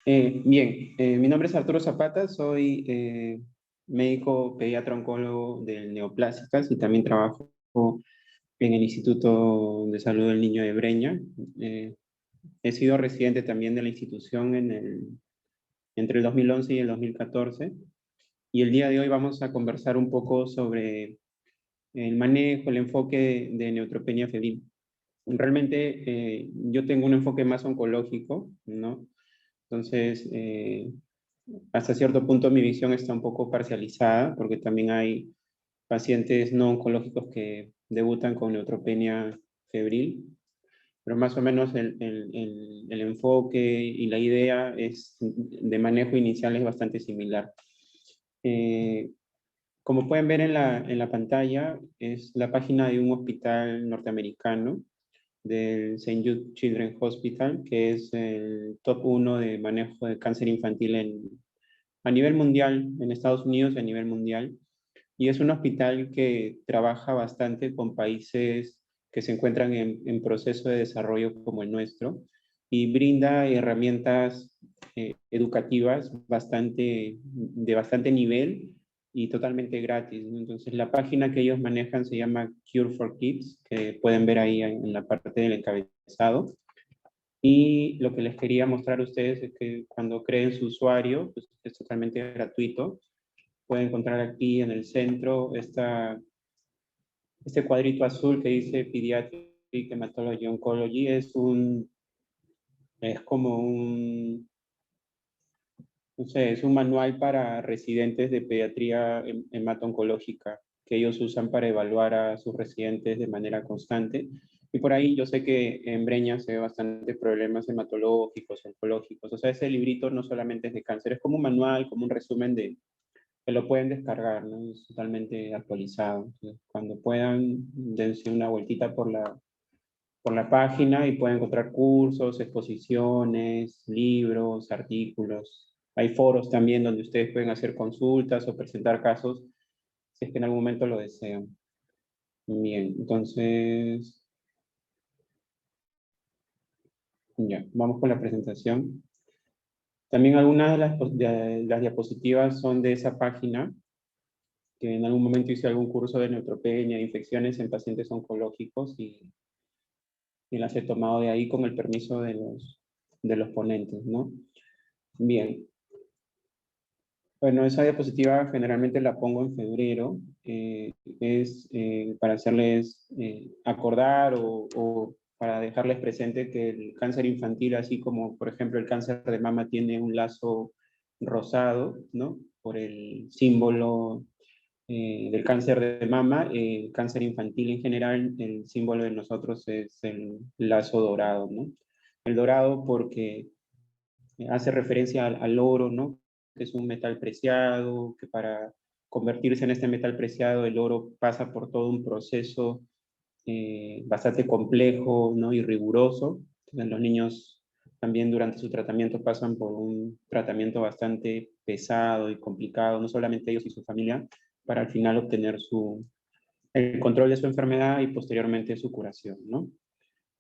Mi nombre es Arturo Zapata, soy médico pediatra oncólogo del Neoplásicas y también trabajo en el Instituto de Salud del Niño de Breña. Eh, He sido residente también de la institución entre el 2011 y el 2014 y el día de hoy vamos a conversar un poco sobre el manejo, el enfoque de neutropenia febril. Realmente yo tengo un enfoque más oncológico, ¿no? Entonces, hasta cierto punto mi visión está un poco parcializada porque también hay pacientes no oncológicos que debutan con neutropenia febril, pero más o menos el enfoque y la idea de manejo inicial es bastante similar. Eh, Como pueden ver en la pantalla, es la página de un hospital norteamericano del St. Jude Children's Hospital, que es el top 1 de manejo de cáncer infantil a nivel mundial, en Estados Unidos y a nivel mundial. Y es un hospital que trabaja bastante con países que se encuentran en proceso de desarrollo como el nuestro y brinda herramientas educativas de bastante nivel y totalmente gratis, ¿no? Entonces, la página que ellos manejan se llama Cure for Kids, que pueden ver ahí en la parte del encabezado. Y lo que les quería mostrar a ustedes es que cuando creen su usuario, pues es totalmente gratuito. Pueden encontrar aquí en el centro este cuadrito azul que dice Pediatric Hematology Oncology. Es como no sé, es un manual para residentes de pediatría hemato-oncológica que ellos usan para evaluar a sus residentes de manera constante. Y por ahí yo sé que en Breña se ve bastante problemas hematológicos, oncológicos. O sea, ese librito no solamente es de cáncer, es como un manual, como un resumen que lo pueden descargar, ¿no? Es totalmente actualizado. Entonces, cuando puedan, dense una vueltita por la página y pueden encontrar cursos, exposiciones, libros, artículos. Hay foros también donde ustedes pueden hacer consultas o presentar casos si es que en algún momento lo desean. Bien, entonces, ya, vamos con la presentación. También algunas de las diapositivas son de esa página, que en algún momento hice algún curso de neutropenia, infecciones en pacientes oncológicos y las he tomado de ahí con el permiso de los ponentes, ¿no? Bien, bueno, esa diapositiva generalmente la pongo en febrero, es para hacerles acordar o para dejarles presente que el cáncer infantil, así como por ejemplo el cáncer de mama tiene un lazo rosado, ¿no? Por el símbolo del cáncer de mama, el cáncer infantil en general, el símbolo de nosotros es el lazo dorado, ¿no? El dorado porque hace referencia al oro, ¿no? Que es un metal preciado, que para convertirse en este metal preciado, el oro pasa por todo un proceso bastante complejo, ¿no? Y riguroso. Entonces, los niños también durante su tratamiento pasan por un tratamiento bastante pesado y complicado, no solamente ellos y su familia, para al final obtener el control de su enfermedad y posteriormente su curación, ¿no?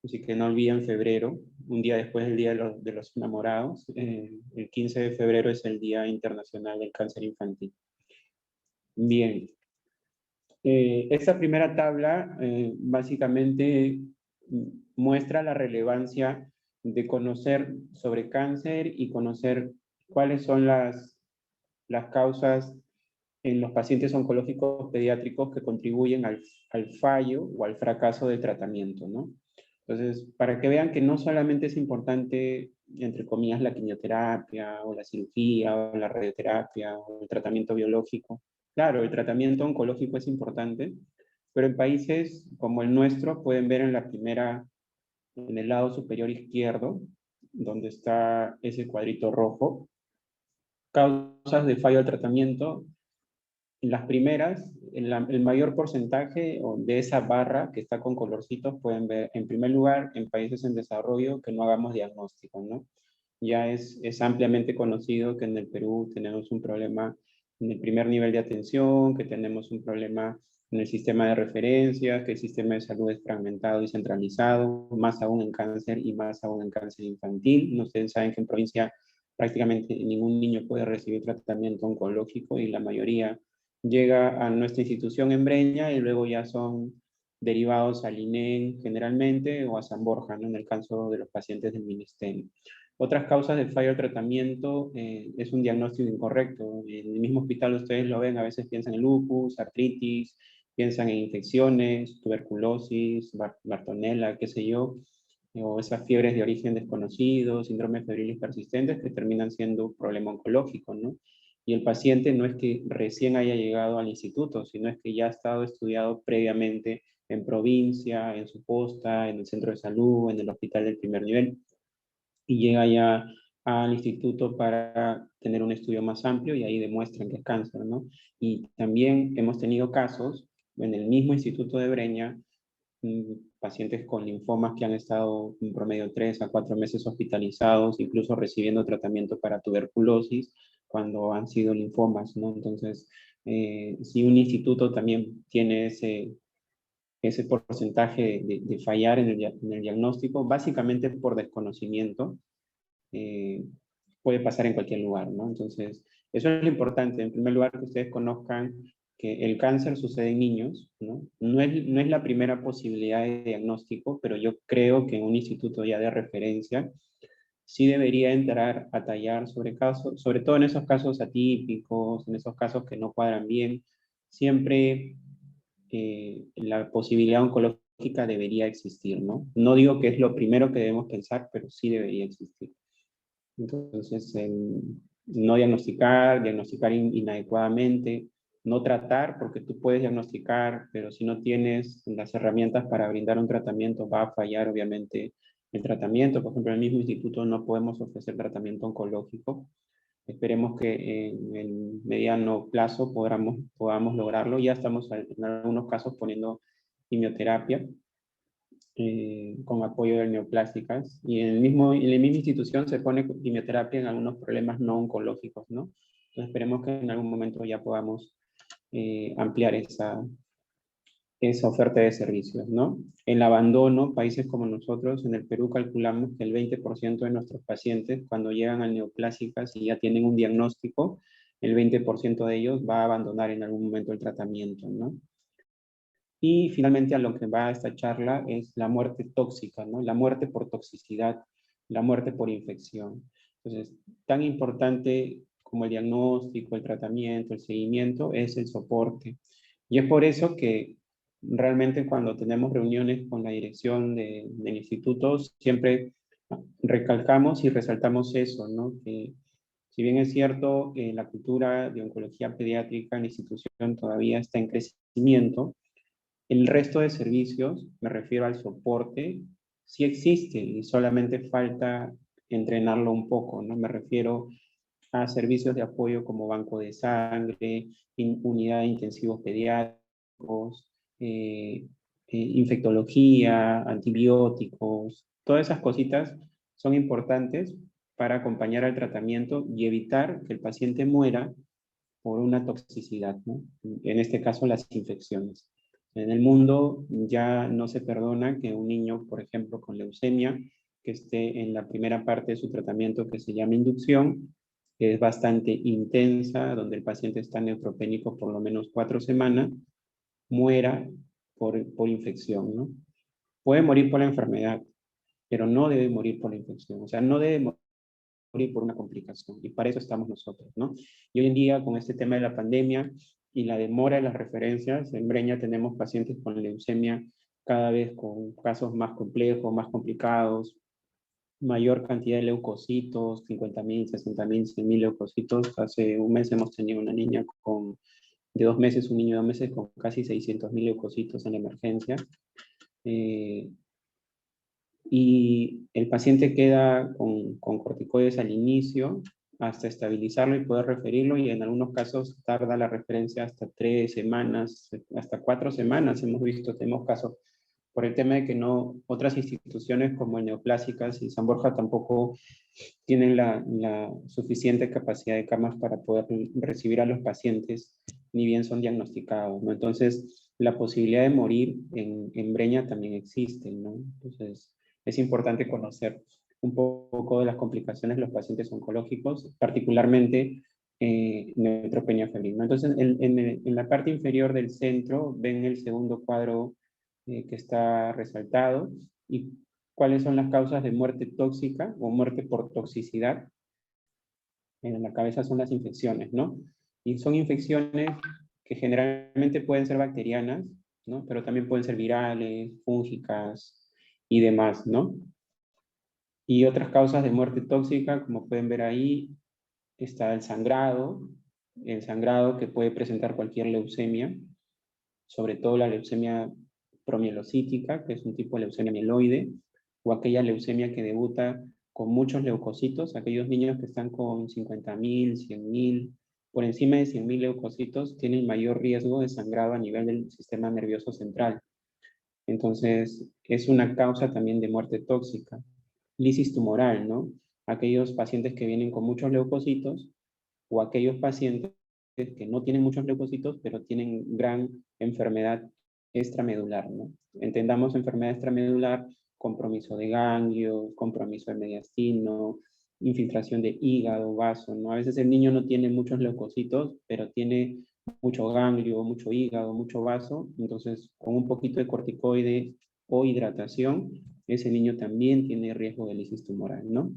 Así que no olviden febrero, un día después del Día de los Enamorados, el 15 de febrero es el Día Internacional del Cáncer Infantil. Bien, esta primera tabla básicamente muestra la relevancia de conocer sobre cáncer y conocer cuáles son las causas en los pacientes oncológicos pediátricos que contribuyen al fallo o al fracaso del tratamiento, ¿no? Entonces, para que vean que no solamente es importante, entre comillas, la quimioterapia o la cirugía o la radioterapia o el tratamiento biológico. Claro, el tratamiento oncológico es importante, pero en países como el nuestro pueden ver en el lado superior izquierdo, donde está ese cuadrito rojo, causas de fallo al tratamiento. En las primeras, el mayor porcentaje de esa barra que está con colorcitos, pueden ver, en primer lugar, en países en desarrollo, que no hagamos diagnóstico, ¿no? Ya es ampliamente conocido que en el Perú tenemos un problema en el primer nivel de atención, que tenemos un problema en el sistema de referencias, que el sistema de salud es fragmentado y centralizado, más aún en cáncer y más aún en cáncer infantil. Ustedes saben que en provincia prácticamente ningún niño puede recibir tratamiento oncológico y la mayoría llega a nuestra institución en Breña y luego ya son derivados al INEM generalmente o a San Borja, ¿no? En el caso de los pacientes del ministerio. Otras causas de fallo de tratamiento es un diagnóstico incorrecto. En el mismo hospital ustedes lo ven, a veces piensan en lupus, artritis, piensan en infecciones, tuberculosis, Bartonella, qué sé yo, o esas fiebres de origen desconocido, síndromes febriles persistentes que terminan siendo un problema oncológico, ¿no? Y el paciente no es que recién haya llegado al instituto, sino es que ya ha estado estudiado previamente en provincia, en su posta, en el centro de salud, en el hospital del primer nivel, y llega ya al instituto para tener un estudio más amplio y ahí demuestran que es cáncer, ¿no? Y también hemos tenido casos en el mismo instituto de Breña, pacientes con linfomas que han estado en promedio 3 a 4 meses hospitalizados, incluso recibiendo tratamiento para tuberculosis cuando han sido linfomas, ¿no? Entonces, si un instituto también tiene ese porcentaje de fallar en el diagnóstico, básicamente por desconocimiento, puede pasar en cualquier lugar, ¿no? Entonces, eso es lo importante. En primer lugar, que ustedes conozcan que el cáncer sucede en niños, ¿no? No es la primera posibilidad de diagnóstico, pero yo creo que en un instituto ya de referencia sí debería entrar a tallar sobre casos, sobre todo en esos casos atípicos, en esos casos que no cuadran bien, siempre la posibilidad oncológica debería existir, ¿no? No digo que es lo primero que debemos pensar, pero sí debería existir. Entonces, no diagnosticar inadecuadamente, no tratar, porque tú puedes diagnosticar, pero si no tienes las herramientas para brindar un tratamiento, va a fallar obviamente el tratamiento. Por ejemplo, en el mismo instituto no podemos ofrecer tratamiento oncológico. Esperemos que en el mediano plazo podamos lograrlo. Ya estamos en algunos casos poniendo quimioterapia con apoyo de neoplásticas. Y en la misma institución se pone quimioterapia en algunos problemas no oncológicos, ¿no? Entonces esperemos que en algún momento ya podamos ampliar esa oferta de servicios, ¿no? El abandono, países como nosotros, en el Perú calculamos que el 20% de nuestros pacientes, cuando llegan al neoplásicas y ya tienen un diagnóstico, el 20% de ellos va a abandonar en algún momento el tratamiento, ¿no? Y finalmente a lo que va esta charla es la muerte tóxica, ¿no? La muerte por toxicidad, la muerte por infección. Entonces, tan importante como el diagnóstico, el tratamiento, el seguimiento, es el soporte. Y es por eso que realmente cuando tenemos reuniones con la dirección del instituto, siempre recalcamos y resaltamos eso, ¿no? Que si bien es cierto, la cultura de oncología pediátrica en la institución todavía está en crecimiento, el resto de servicios, me refiero al soporte, sí existe y solamente falta entrenarlo un poco, ¿no? Me refiero a servicios de apoyo como banco de sangre, unidad de intensivos pediátricos, infectología, antibióticos, todas esas cositas son importantes para acompañar al tratamiento y evitar que el paciente muera por una toxicidad, ¿no? En este caso, las infecciones. En el mundo ya no se perdona que un niño, por ejemplo, con leucemia, que esté en la primera parte de su tratamiento que se llama inducción, que es bastante intensa, donde el paciente está neutropénico por lo menos 4 semanas, muera por infección, ¿no? Puede morir por la enfermedad, pero no debe morir por la infección. O sea, no debe morir por una complicación. Y para eso estamos nosotros, ¿no? Y hoy en día, con este tema de la pandemia y la demora de las referencias, en Breña tenemos pacientes con leucemia cada vez con casos más complejos, más complicados, mayor cantidad de leucocitos, 50.000, 60.000, 100.000 leucocitos. Hace un mes hemos tenido una niña de 2 meses, un niño de 2 meses con casi 600.000 leucocitos en la emergencia. Y el paciente queda con corticoides al inicio hasta estabilizarlo y poder referirlo, y en algunos casos tarda la referencia hasta 3 semanas, hasta 4 semanas tenemos casos, por el tema de que no, otras instituciones como el Neoplásicas y San Borja tampoco tienen la suficiente capacidad de camas para poder recibir a los pacientes, ni bien son diagnosticados, ¿no? Entonces, la posibilidad de morir en Breña también existe, ¿no? Entonces, es importante conocer. un poco de las complicaciones de los pacientes oncológicos, particularmente neutropenia febril, ¿no? Entonces, en la parte inferior del centro ven el segundo cuadro que está resaltado y cuáles son las causas de muerte tóxica o muerte por toxicidad. En la cabeza son las infecciones, ¿no? Y son infecciones que generalmente pueden ser bacterianas, ¿no? Pero también pueden ser virales, fúngicas y demás, ¿no? Y otras causas de muerte tóxica, como pueden ver ahí, está el sangrado que puede presentar cualquier leucemia, sobre todo la leucemia promielocítica, que es un tipo de leucemia mieloide, o aquella leucemia que debuta con muchos leucocitos, aquellos niños que están con 50.000, 100.000, por encima de 100.000 leucocitos, tienen mayor riesgo de sangrado a nivel del sistema nervioso central. Entonces, es una causa también de muerte tóxica. Lisis tumoral, ¿no? Aquellos pacientes que vienen con muchos leucocitos o aquellos pacientes que no tienen muchos leucocitos, pero tienen gran enfermedad extramedular, ¿no? Entendamos enfermedad extramedular, compromiso de ganglios, compromiso de mediastino, infiltración de hígado, vaso, ¿no? A veces el niño no tiene muchos leucocitos, pero tiene mucho ganglio, mucho hígado, mucho vaso, entonces con un poquito de corticoide o hidratación, ese niño también tiene riesgo de lisis tumoral, ¿no?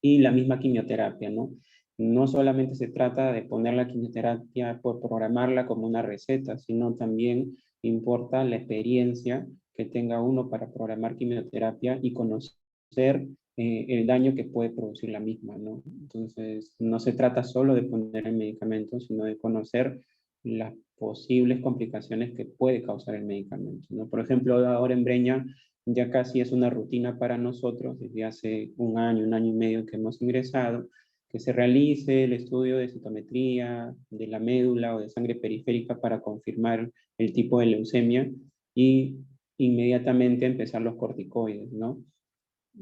Y la misma quimioterapia, ¿no? No solamente se trata de poner la quimioterapia por programarla como una receta, sino también importa la experiencia que tenga uno para programar quimioterapia y conocer el daño que puede producir la misma, ¿no? Entonces, no se trata solo de poner el medicamento, sino de conocer las posibles complicaciones que puede causar el medicamento, ¿no? Por ejemplo, ahora en Breña ya casi es una rutina para nosotros, desde hace un año y medio que hemos ingresado, que se realice el estudio de citometría de la médula o de sangre periférica para confirmar el tipo de leucemia y inmediatamente empezar los corticoides, ¿no?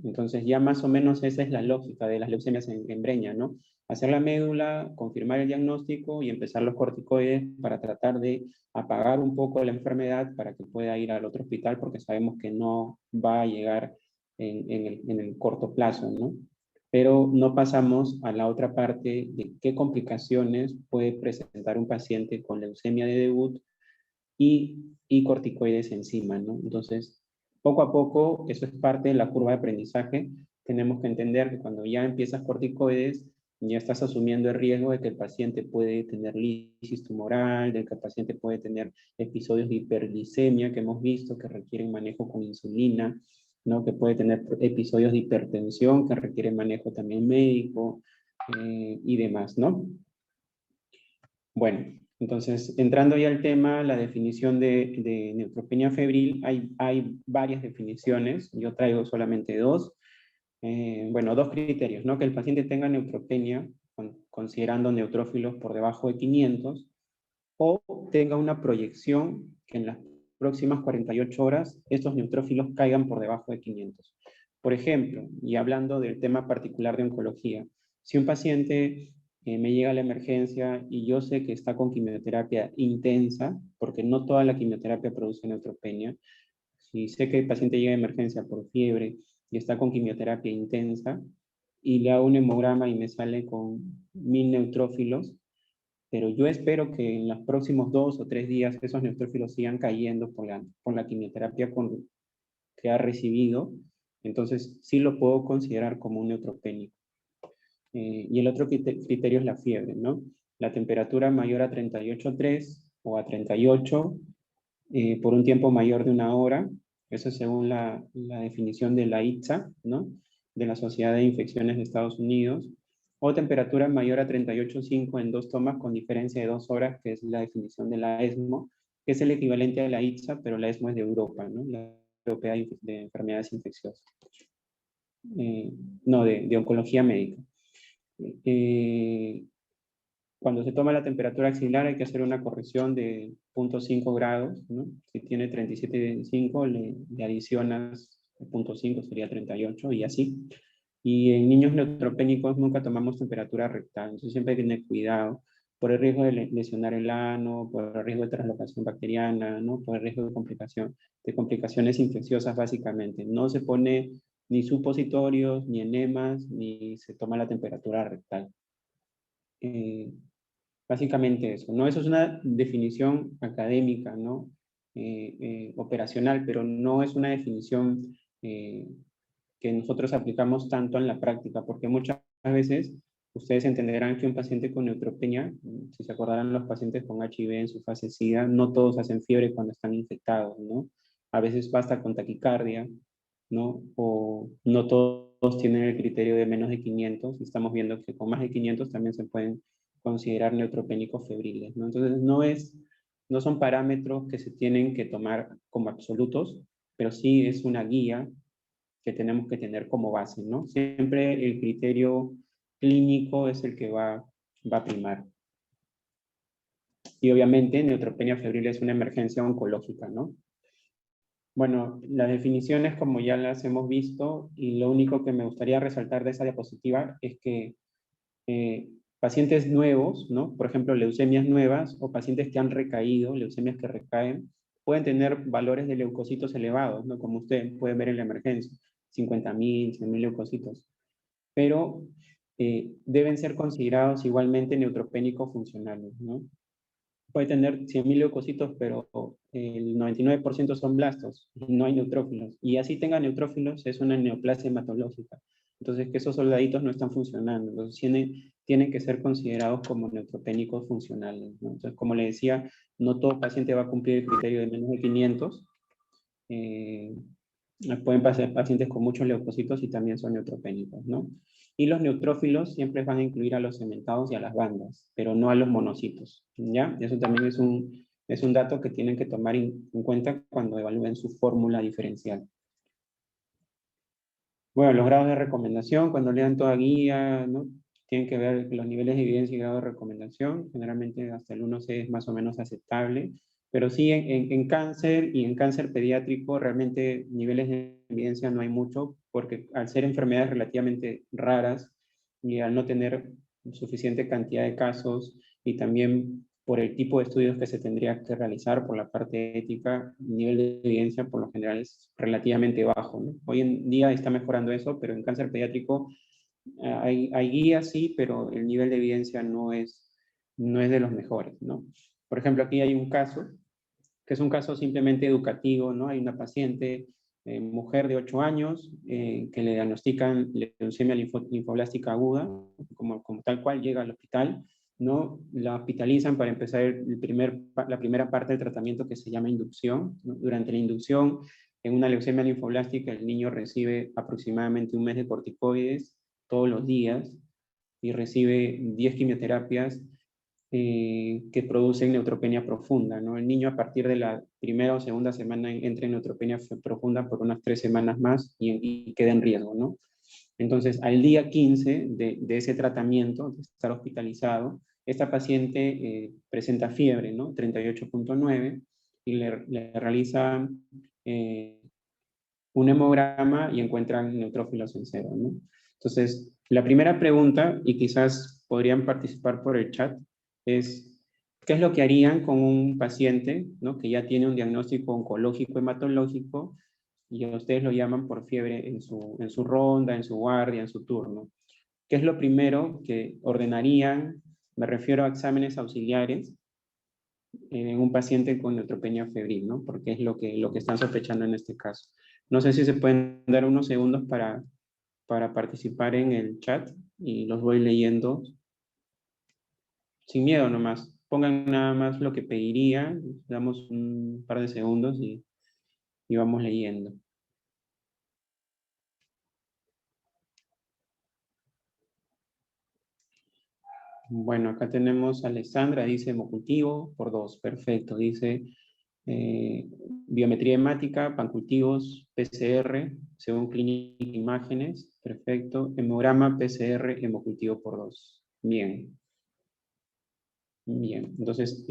Entonces ya más o menos esa es la lógica de las leucemias en Breña, ¿no? Hacer la médula, confirmar el diagnóstico y empezar los corticoides para tratar de apagar un poco la enfermedad para que pueda ir al otro hospital porque sabemos que no va a llegar en el corto plazo, ¿no? Pero no pasamos a la otra parte de qué complicaciones puede presentar un paciente con leucemia de debut y corticoides encima, ¿no? Entonces, poco a poco, eso es parte de la curva de aprendizaje. Tenemos que entender que cuando ya empiezas corticoides, ya estás asumiendo el riesgo de que el paciente puede tener lisis tumoral, de que el paciente puede tener episodios de hiperglicemia que hemos visto que requieren manejo con insulina, ¿no? Que puede tener episodios de hipertensión que requieren manejo también médico y demás, ¿no? Bueno, entonces, entrando ya al tema, la definición de neutropenia febril, hay varias definiciones, yo traigo solamente dos. Bueno, dos criterios, ¿no? Que el paciente tenga neutropenia, considerando neutrófilos por debajo de 500, o tenga una proyección que en las próximas 48 horas estos neutrófilos caigan por debajo de 500. Por ejemplo, y hablando del tema particular de oncología, si un paciente me llega a la emergencia y yo sé que está con quimioterapia intensa, porque no toda la quimioterapia produce neutropenia, si sé que el paciente llega a emergencia por fiebre y está con quimioterapia intensa, y le hago un hemograma y me sale con 1000 neutrófilos, pero yo espero que en los próximos 2 o 3 días esos neutrófilos sigan cayendo por la quimioterapia que ha recibido, entonces sí lo puedo considerar como un neutropénico. Y el otro criterio es la fiebre, ¿no? La temperatura mayor a 38,3 o a 38 por un tiempo mayor de 1 hora, eso es según la definición de la ITSA, ¿no? De la Sociedad de Infecciones de Estados Unidos, o temperatura mayor a 38,5 en 2 tomas con diferencia de 2 horas, que es la definición de la ESMO, que es el equivalente a la ITSA, pero la ESMO es de Europa, ¿no? La Europea de Enfermedades Infecciosas. No, de oncología médica. Cuando se toma la temperatura axilar hay que hacer una corrección de 0,5 grados, ¿no? Si tiene 37,5 le adicionas 0,5, sería 38 y así. Y en niños neutropénicos nunca tomamos temperatura rectal, entonces siempre hay que tener cuidado por el riesgo de lesionar el ano, por el riesgo de translocación bacteriana, ¿no? Por el riesgo de complicaciones infecciosas básicamente. No se pone ni supositorios, ni enemas, ni se toma la temperatura rectal. Básicamente eso, ¿no? Eso es una definición académica, ¿no? Operacional, pero no es una definición que nosotros aplicamos tanto en la práctica, porque muchas veces ustedes entenderán que un paciente con neutropenia, si se acordarán los pacientes con HIV en su fase SIDA, no todos hacen fiebre cuando están infectados, ¿no? A veces basta con taquicardia, ¿no? O no todos tienen el criterio de menos de 500, estamos viendo que con más de 500 también se pueden considerar neutropénicos febriles, ¿no? Entonces no son parámetros que se tienen que tomar como absolutos, pero sí es una guía que tenemos que tener como base, ¿no? Siempre el criterio clínico es el que va a primar. Y obviamente neutropenia febril es una emergencia oncológica, ¿no? Bueno, las definiciones como ya las hemos visto, y lo único que me gustaría resaltar de esa diapositiva es que pacientes nuevos, ¿no? Por ejemplo, leucemias nuevas o pacientes que han recaído, leucemias que recaen, pueden tener valores de leucocitos elevados, ¿no? Como usted puede ver en la emergencia, 50.000, 100.000 leucocitos. Pero deben ser considerados igualmente neutropénicos funcionales, ¿no? Puede tener 100.000 leucocitos, pero el 99% son blastos y no hay neutrófilos. Y así tenga neutrófilos, es una neoplasia hematológica. Entonces, que esos soldaditos no están funcionando. Entonces, tienen que ser considerados como neutropénicos funcionales, ¿no? Entonces, como le decía, no todo paciente va a cumplir el criterio de menos de 500. Pueden pasar pacientes con muchos leucocitos y también son neutropénicos, ¿no? Y los neutrófilos siempre van a incluir a los cementados y a las bandas, pero no a los monocitos, ¿ya? Eso también es un dato que tienen que tomar en cuenta cuando evalúen su fórmula diferencial. Bueno, los grados de recomendación, cuando lean toda guía, ¿no? Tienen que ver los niveles de evidencia y grado de recomendación. Generalmente hasta el 1C es más o menos aceptable. Pero sí, en cáncer y en cáncer pediátrico, realmente niveles de evidencia no hay mucho, porque al ser enfermedades relativamente raras y al no tener suficiente cantidad de casos, y también por el tipo de estudios que se tendría que realizar por la parte ética, el nivel de evidencia por lo general es relativamente bajo, ¿no? Hoy en día está mejorando eso, pero en cáncer pediátrico hay guías, sí, pero el nivel de evidencia no es de los mejores, ¿no? Por ejemplo, aquí hay un caso, que es un caso simplemente educativo, ¿no? Hay una paciente, mujer de 8 años, que le diagnostican leucemia linfoblástica aguda, como tal cual llega al hospital, ¿no? La hospitalizan para empezar la primera parte del tratamiento que se llama inducción, ¿no? Durante la inducción, en una leucemia linfoblástica, el niño recibe aproximadamente un mes de corticoides todos los días y recibe 10 quimioterapias que producen neutropenia profunda, ¿no? El niño a partir de la primera o segunda semana entra en neutropenia profunda por unas 3 semanas más y queda en riesgo, ¿no? Entonces, al día 15 de ese tratamiento, de estar hospitalizado, esta paciente presenta fiebre, ¿no? 38.9, y le realizan un hemograma y encuentran neutrófilos en cero, ¿no? Entonces, la primera pregunta, y quizás podrían participar por el chat, es, ¿qué es lo que harían con un paciente, ¿no? Que ya tiene un diagnóstico oncológico hematológico y ustedes lo llaman por fiebre en su ronda, en su guardia, en su turno? ¿Qué es lo primero que ordenarían? Me refiero a exámenes auxiliares en un paciente con neutropenia febril, ¿no? Porque es lo que están sospechando en este caso. No sé si se pueden dar unos segundos para participar en el chat y los voy leyendo sin miedo nomás. Pongan nada más lo que pedirían, damos un par de segundos y vamos leyendo. Bueno, acá tenemos a Alexandra, dice hemocultivo por 2, perfecto. Dice biometría hemática, pancultivos, PCR, según clínica imágenes, perfecto. Hemograma, PCR, hemocultivo por 2. Bien. Bien, entonces,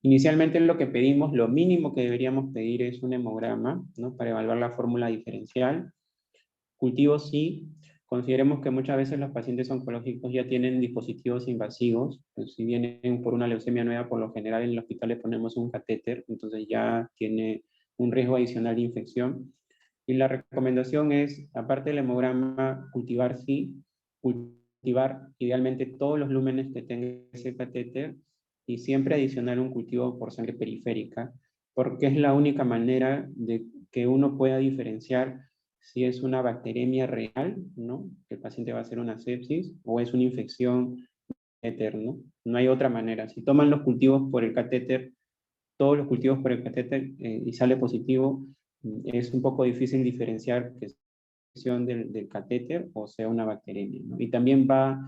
inicialmente lo que pedimos, lo mínimo que deberíamos pedir es un hemograma, ¿no? Para evaluar la fórmula diferencial. Cultivos sí. Consideremos que muchas veces los pacientes oncológicos ya tienen dispositivos invasivos. Pues si vienen por una leucemia nueva, por lo general en el hospital le ponemos un catéter, entonces ya tiene un riesgo adicional de infección. Y la recomendación es, aparte del hemograma, cultivar idealmente todos los lúmenes que tenga ese catéter y siempre adicionar un cultivo por sangre periférica, porque es la única manera de que uno pueda diferenciar si es una bacteremia real, ¿no? Que el paciente va a hacer una sepsis, o es una infección eterna. No hay otra manera. Si toman los cultivos por el catéter, todos los cultivos por el catéter y sale positivo, es un poco difícil diferenciar que es infección del catéter o sea una bacteremia, ¿no? Y también va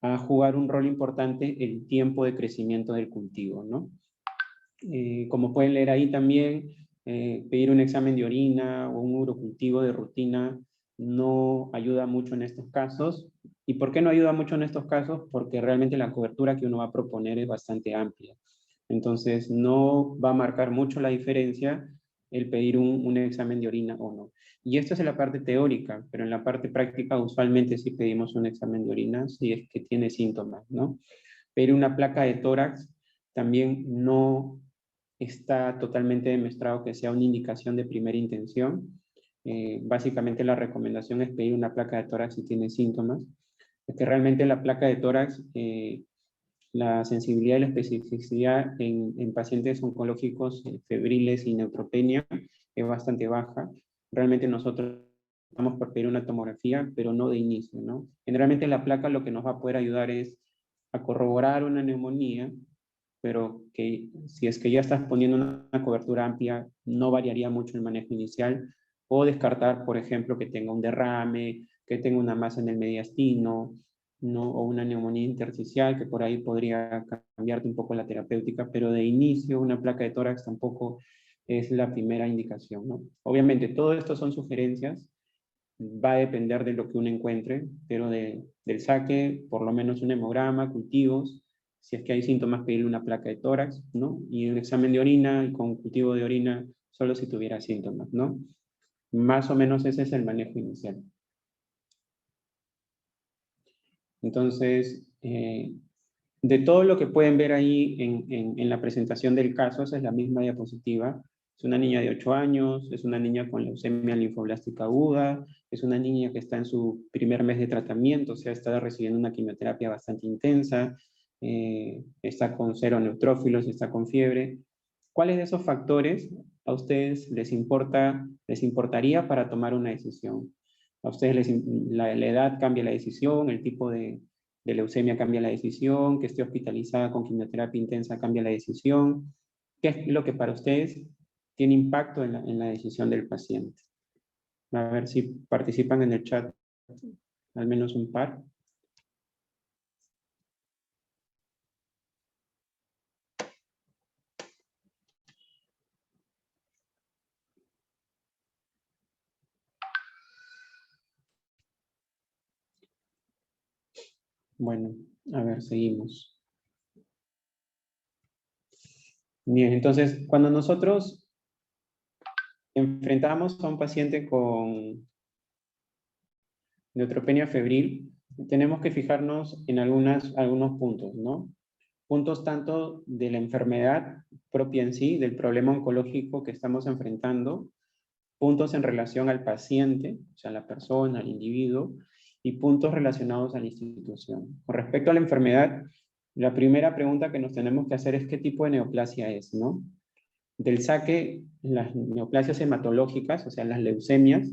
a jugar un rol importante el tiempo de crecimiento del cultivo, ¿no? Como pueden leer ahí también, pedir un examen de orina o un urocultivo de rutina no ayuda mucho en estos casos. ¿Y por qué no ayuda mucho en estos casos? Porque realmente la cobertura que uno va a proponer es bastante amplia. Entonces, no va a marcar mucho la diferencia el pedir un examen de orina o no. Y esto es en la parte teórica, pero en la parte práctica usualmente sí pedimos un examen de orina si es que tiene síntomas, ¿no? Pedir una placa de tórax también no está totalmente demostrado que sea una indicación de primera intención. Básicamente la recomendación es pedir una placa de tórax si tiene síntomas. Es que realmente la placa de tórax, la sensibilidad y la especificidad en pacientes oncológicos febriles y neutropenia es bastante baja. Realmente nosotros vamos por pedir una tomografía, pero no de inicio, ¿no? Generalmente la placa lo que nos va a poder ayudar es a corroborar una neumonía, pero que si es que ya estás poniendo una cobertura amplia, no variaría mucho el manejo inicial, o descartar, por ejemplo, que tenga un derrame, que tenga una masa en el mediastino, ¿no? O una neumonía intersticial, que por ahí podría cambiarte un poco la terapéutica, pero de inicio una placa de tórax tampoco es la primera indicación, ¿no? Obviamente, todo esto son sugerencias, va a depender de lo que uno encuentre, pero del saque, por lo menos un hemograma, cultivos, si es que hay síntomas, pedirle una placa de tórax, ¿no? Y un examen de orina, y con cultivo de orina, solo si tuviera síntomas, ¿no? Más o menos ese es el manejo inicial. Entonces, de todo lo que pueden ver ahí en la presentación del caso, esa es la misma diapositiva. Es una niña de 8 años, es una niña con leucemia linfoblástica aguda, es una niña que está en su primer mes de tratamiento, o sea, está recibiendo una quimioterapia bastante intensa, está con 0 neutrófilos, está con fiebre. ¿Cuáles de esos factores a ustedes les importaría para tomar una decisión? A ustedes la edad cambia la decisión, el tipo de leucemia cambia la decisión, que esté hospitalizada con quimioterapia intensa cambia la decisión. ¿Qué es lo que para ustedes tiene impacto en la decisión del paciente? A ver si participan en el chat, al menos un par. Bueno, a ver, seguimos. Bien, entonces, cuando nosotros enfrentamos a un paciente con neutropenia febril, tenemos que fijarnos en algunos puntos, ¿no? Puntos tanto de la enfermedad propia en sí, del problema oncológico que estamos enfrentando, puntos en relación al paciente, o sea, la persona, al individuo, y puntos relacionados a la institución. Con respecto a la enfermedad, la primera pregunta que nos tenemos que hacer es qué tipo de neoplasia es, ¿no? Del saque, las neoplasias hematológicas, o sea, las leucemias,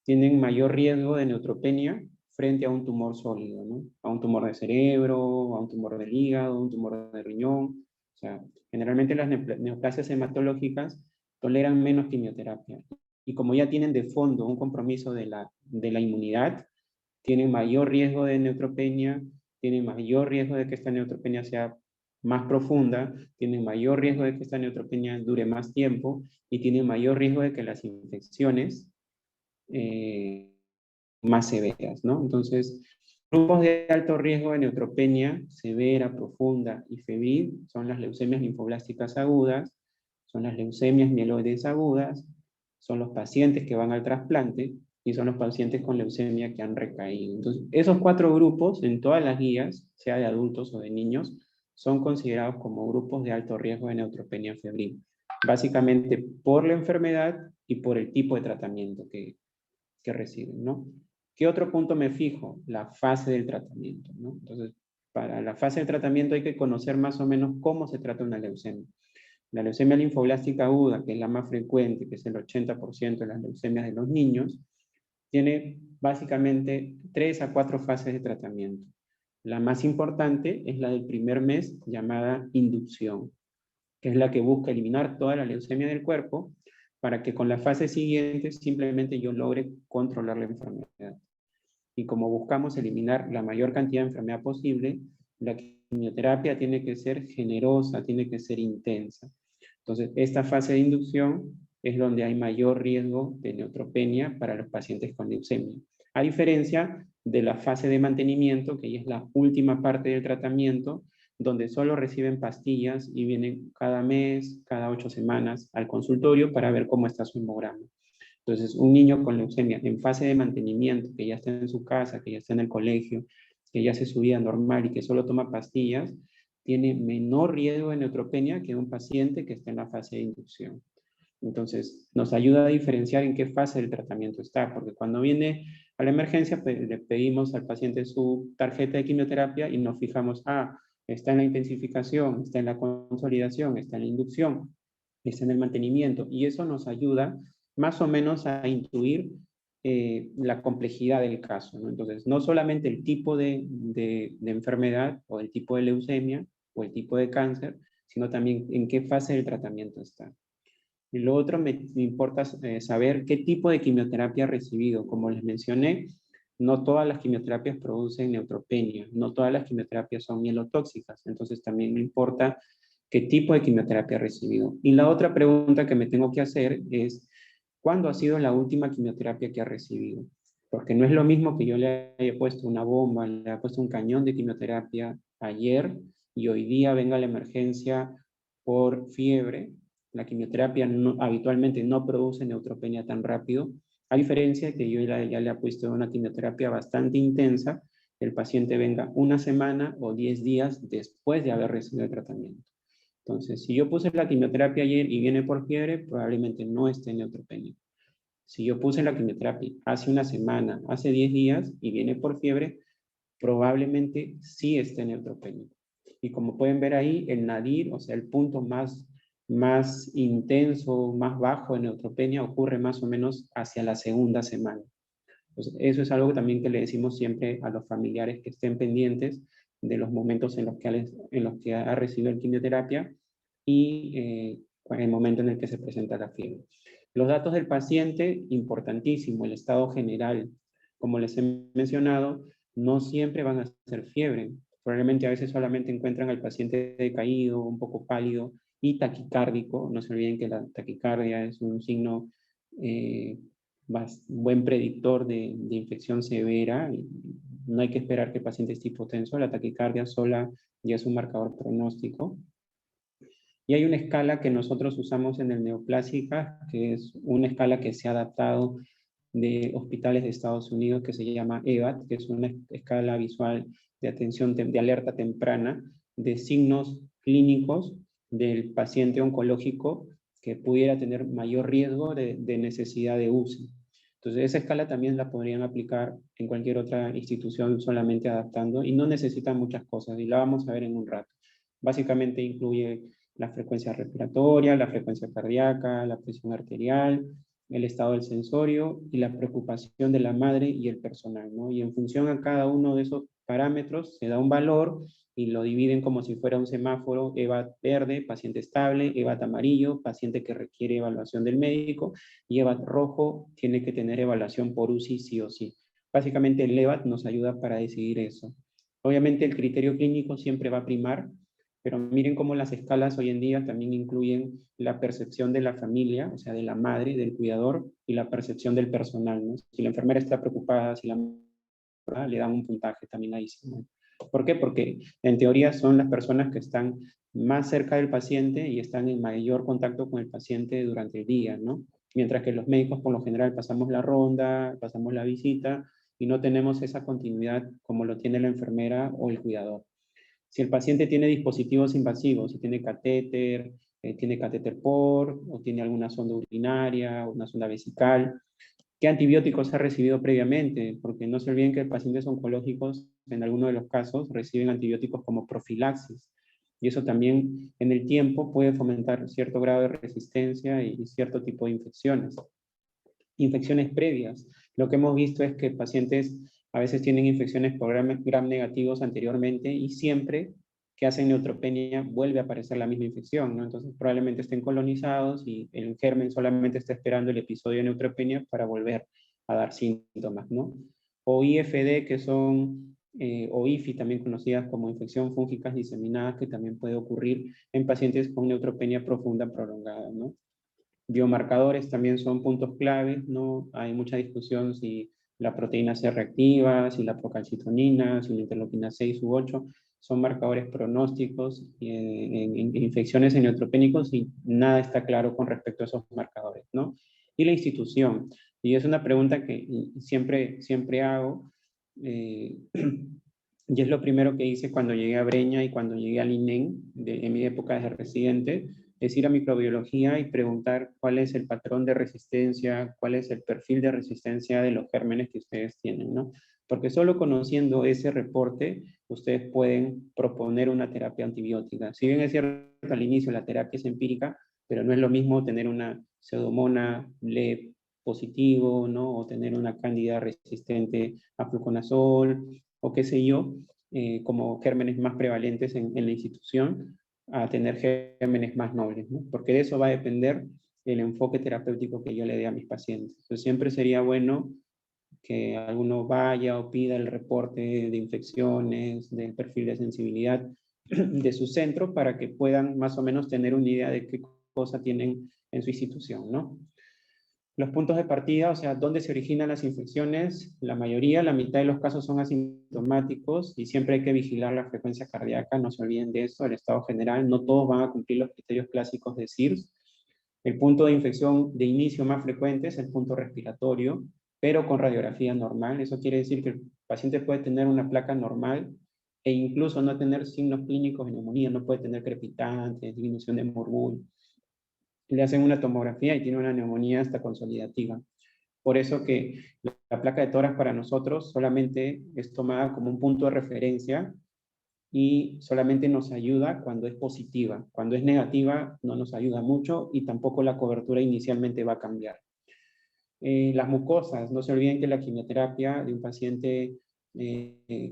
tienen mayor riesgo de neutropenia frente a un tumor sólido, ¿no? A un tumor de cerebro, a un tumor del hígado, a un tumor de riñón. O sea, generalmente las neoplasias hematológicas toleran menos quimioterapia. Y como ya tienen de fondo un compromiso de la inmunidad, tienen mayor riesgo de neutropenia, tienen mayor riesgo de que esta neutropenia sea más profunda, tienen mayor riesgo de que esta neutropenia dure más tiempo y tienen mayor riesgo de que las infecciones más severas, ¿no? Entonces, grupos de alto riesgo de neutropenia severa, profunda y febril son las leucemias linfoblásticas agudas, son las leucemias mieloides agudas, son los pacientes que van al trasplante y son los pacientes con leucemia que han recaído. Entonces, esos 4 grupos en todas las guías, sea de adultos o de niños, son considerados como grupos de alto riesgo de neutropenia febril. Básicamente por la enfermedad y por el tipo de tratamiento que reciben, ¿no? ¿Qué otro punto me fijo? La fase del tratamiento, ¿no? Entonces, para la fase del tratamiento hay que conocer más o menos cómo se trata una leucemia. La leucemia linfoblástica aguda, que es la más frecuente, que es el 80% de las leucemias de los niños, tiene básicamente 3 a 4 fases de tratamiento. La más importante es la del primer mes, llamada inducción, que es la que busca eliminar toda la leucemia del cuerpo para que con la fase siguiente simplemente yo logre controlar la enfermedad. Y como buscamos eliminar la mayor cantidad de enfermedad posible, la quimioterapia tiene que ser generosa, tiene que ser intensa. Entonces, esta fase de inducción es donde hay mayor riesgo de neutropenia para los pacientes con leucemia. A diferencia de la fase de mantenimiento, que ya es la última parte del tratamiento, donde solo reciben pastillas y vienen cada mes, cada 8 semanas al consultorio para ver cómo está su hemograma. Entonces, un niño con leucemia en fase de mantenimiento, que ya está en su casa, que ya está en el colegio, que ya hace su vida normal y que solo toma pastillas, tiene menor riesgo de neutropenia que un paciente que está en la fase de inducción. Entonces, nos ayuda a diferenciar en qué fase del tratamiento está, porque cuando viene a la emergencia, pues, le pedimos al paciente su tarjeta de quimioterapia y nos fijamos, está en la intensificación, está en la consolidación, está en la inducción, está en el mantenimiento, y eso nos ayuda más o menos a intuir la complejidad del caso, ¿no? Entonces, no solamente el tipo de enfermedad o el tipo de leucemia o el tipo de cáncer, sino también en qué fase del tratamiento está. Y lo otro, me importa saber qué tipo de quimioterapia ha recibido. Como les mencioné, no todas las quimioterapias producen neutropenia, no todas las quimioterapias son mielotóxicas, entonces también me importa qué tipo de quimioterapia ha recibido. Y la otra pregunta que me tengo que hacer es, ¿cuándo ha sido la última quimioterapia que ha recibido? Porque no es lo mismo que yo le haya puesto una bomba, le haya puesto un cañón de quimioterapia ayer y hoy día venga a la emergencia por fiebre. La quimioterapia habitualmente no produce neutropenia tan rápido, a diferencia de que yo ya le he puesto una quimioterapia bastante intensa, el paciente venga una semana o 10 días después de haber recibido el tratamiento. Entonces, si yo puse la quimioterapia ayer y viene por fiebre, probablemente no esté neutropenia. Si yo puse la quimioterapia hace una semana, hace 10 días y viene por fiebre, probablemente sí esté neutropénico. Y como pueden ver ahí, el nadir, o sea, el punto más intenso, más bajo de neutropenia ocurre más o menos hacia la segunda semana. Entonces, eso es algo también que le decimos siempre a los familiares que estén pendientes de los momentos en los que ha recibido el quimioterapia y el momento en el que se presenta la fiebre. Los datos del paciente, importantísimo, el estado general. Como les he mencionado, no siempre van a ser fiebre. Probablemente a veces solamente encuentran al paciente decaído, un poco pálido y taquicárdico. No se olviden que la taquicardia es un signo buen predictor de infección severa. Y no hay que esperar que el paciente esté hipotenso. La taquicardia sola ya es un marcador pronóstico. Y hay una escala que nosotros usamos en el Neoplásica, que es una escala que se ha adaptado de hospitales de Estados Unidos, que se llama EVAT, que es una escala visual de atención, de alerta temprana, de signos clínicos del paciente oncológico que pudiera tener mayor riesgo de necesidad de UCI. Entonces, esa escala también la podrían aplicar en cualquier otra institución solamente adaptando y no necesita muchas cosas, y la vamos a ver en un rato. Básicamente incluye la frecuencia respiratoria, la frecuencia cardíaca, la presión arterial, el estado del sensorio y la preocupación de la madre y el personal, ¿no? Y en función a cada uno de esos parámetros se da un valor y lo dividen como si fuera un semáforo: EVAT verde, paciente estable; EVAT amarillo, paciente que requiere evaluación del médico; y EVAT rojo, tiene que tener evaluación por UCI sí o sí. Básicamente el EVAT nos ayuda para decidir eso. Obviamente el criterio clínico siempre va a primar, pero miren cómo las escalas hoy en día también incluyen la percepción de la familia, o sea, de la madre, del cuidador, y la percepción del personal, ¿no? Si la enfermera está preocupada, si la le dan un puntaje también ahí, ¿no? ¿Por qué? Porque en teoría son las personas que están más cerca del paciente y están en mayor contacto con el paciente durante el día, ¿no? Mientras que los médicos por lo general pasamos la ronda, pasamos la visita y no tenemos esa continuidad como lo tiene la enfermera o el cuidador. Si el paciente tiene dispositivos invasivos, si tiene catéter, tiene catéter POR, o tiene alguna sonda urinaria, o una sonda vesical. ¿Qué antibióticos ha recibido previamente? Porque no se olviden que pacientes oncológicos, en algunos de los casos, reciben antibióticos como profilaxis. Y eso también en el tiempo puede fomentar cierto grado de resistencia y cierto tipo de infecciones. Infecciones previas. Lo que hemos visto es que pacientes a veces tienen infecciones por gram negativos anteriormente y siempre que hacen neutropenia vuelve a aparecer la misma infección, ¿no? Entonces probablemente estén colonizados y el germen solamente está esperando el episodio de neutropenia para volver a dar síntomas, ¿no? O IFD, que son, o IFI, también conocidas como infección fúngicas diseminadas, que también puede ocurrir en pacientes con neutropenia profunda prolongada, ¿no? Biomarcadores también son puntos clave, ¿no? Hay mucha discusión si la proteína C reactiva, si la procalcitonina, si la interleuquina 6 u 8 son marcadores pronósticos en infecciones en neutropénicos y nada está claro con respecto a esos marcadores, ¿no? Y la institución, y es una pregunta que siempre hago, y es lo primero que hice cuando llegué a Breña y cuando llegué al INEN, en mi época de residente, es ir a microbiología y preguntar cuál es el patrón de resistencia, cuál es el perfil de resistencia de los gérmenes que ustedes tienen, ¿no? Porque solo conociendo ese reporte, ustedes pueden proponer una terapia antibiótica. Si bien es cierto al inicio la terapia es empírica, pero no es lo mismo tener una pseudomonas LEP positivo, ¿no? O tener una cándida resistente a fluconazol, o qué sé yo, como gérmenes más prevalentes en la institución, a tener gérmenes más nobles, ¿no? Porque de eso va a depender el enfoque terapéutico que yo le dé a mis pacientes. Entonces, siempre sería bueno que alguno vaya o pida el reporte de infecciones, del perfil de sensibilidad de su centro para que puedan más o menos tener una idea de qué cosa tienen en su institución, ¿no? Los puntos de partida, o sea, dónde se originan las infecciones, la mayoría, la mitad de los casos son asintomáticos y siempre hay que vigilar la frecuencia cardíaca, no se olviden de eso, el estado general, no todos van a cumplir los criterios clásicos de SIRS. El punto de infección de inicio más frecuente es el punto respiratorio, pero con radiografía normal. Eso quiere decir que el paciente puede tener una placa normal e incluso no tener signos clínicos de neumonía, no puede tener crepitantes, disminución de murmullo. Le hacen una tomografía y tiene una neumonía hasta consolidativa. Por eso que la placa de tórax para nosotros solamente es tomada como un punto de referencia y solamente nos ayuda cuando es positiva. Cuando es negativa no nos ayuda mucho y tampoco la cobertura inicialmente va a cambiar. Las mucosas, no se olviden que la quimioterapia de un paciente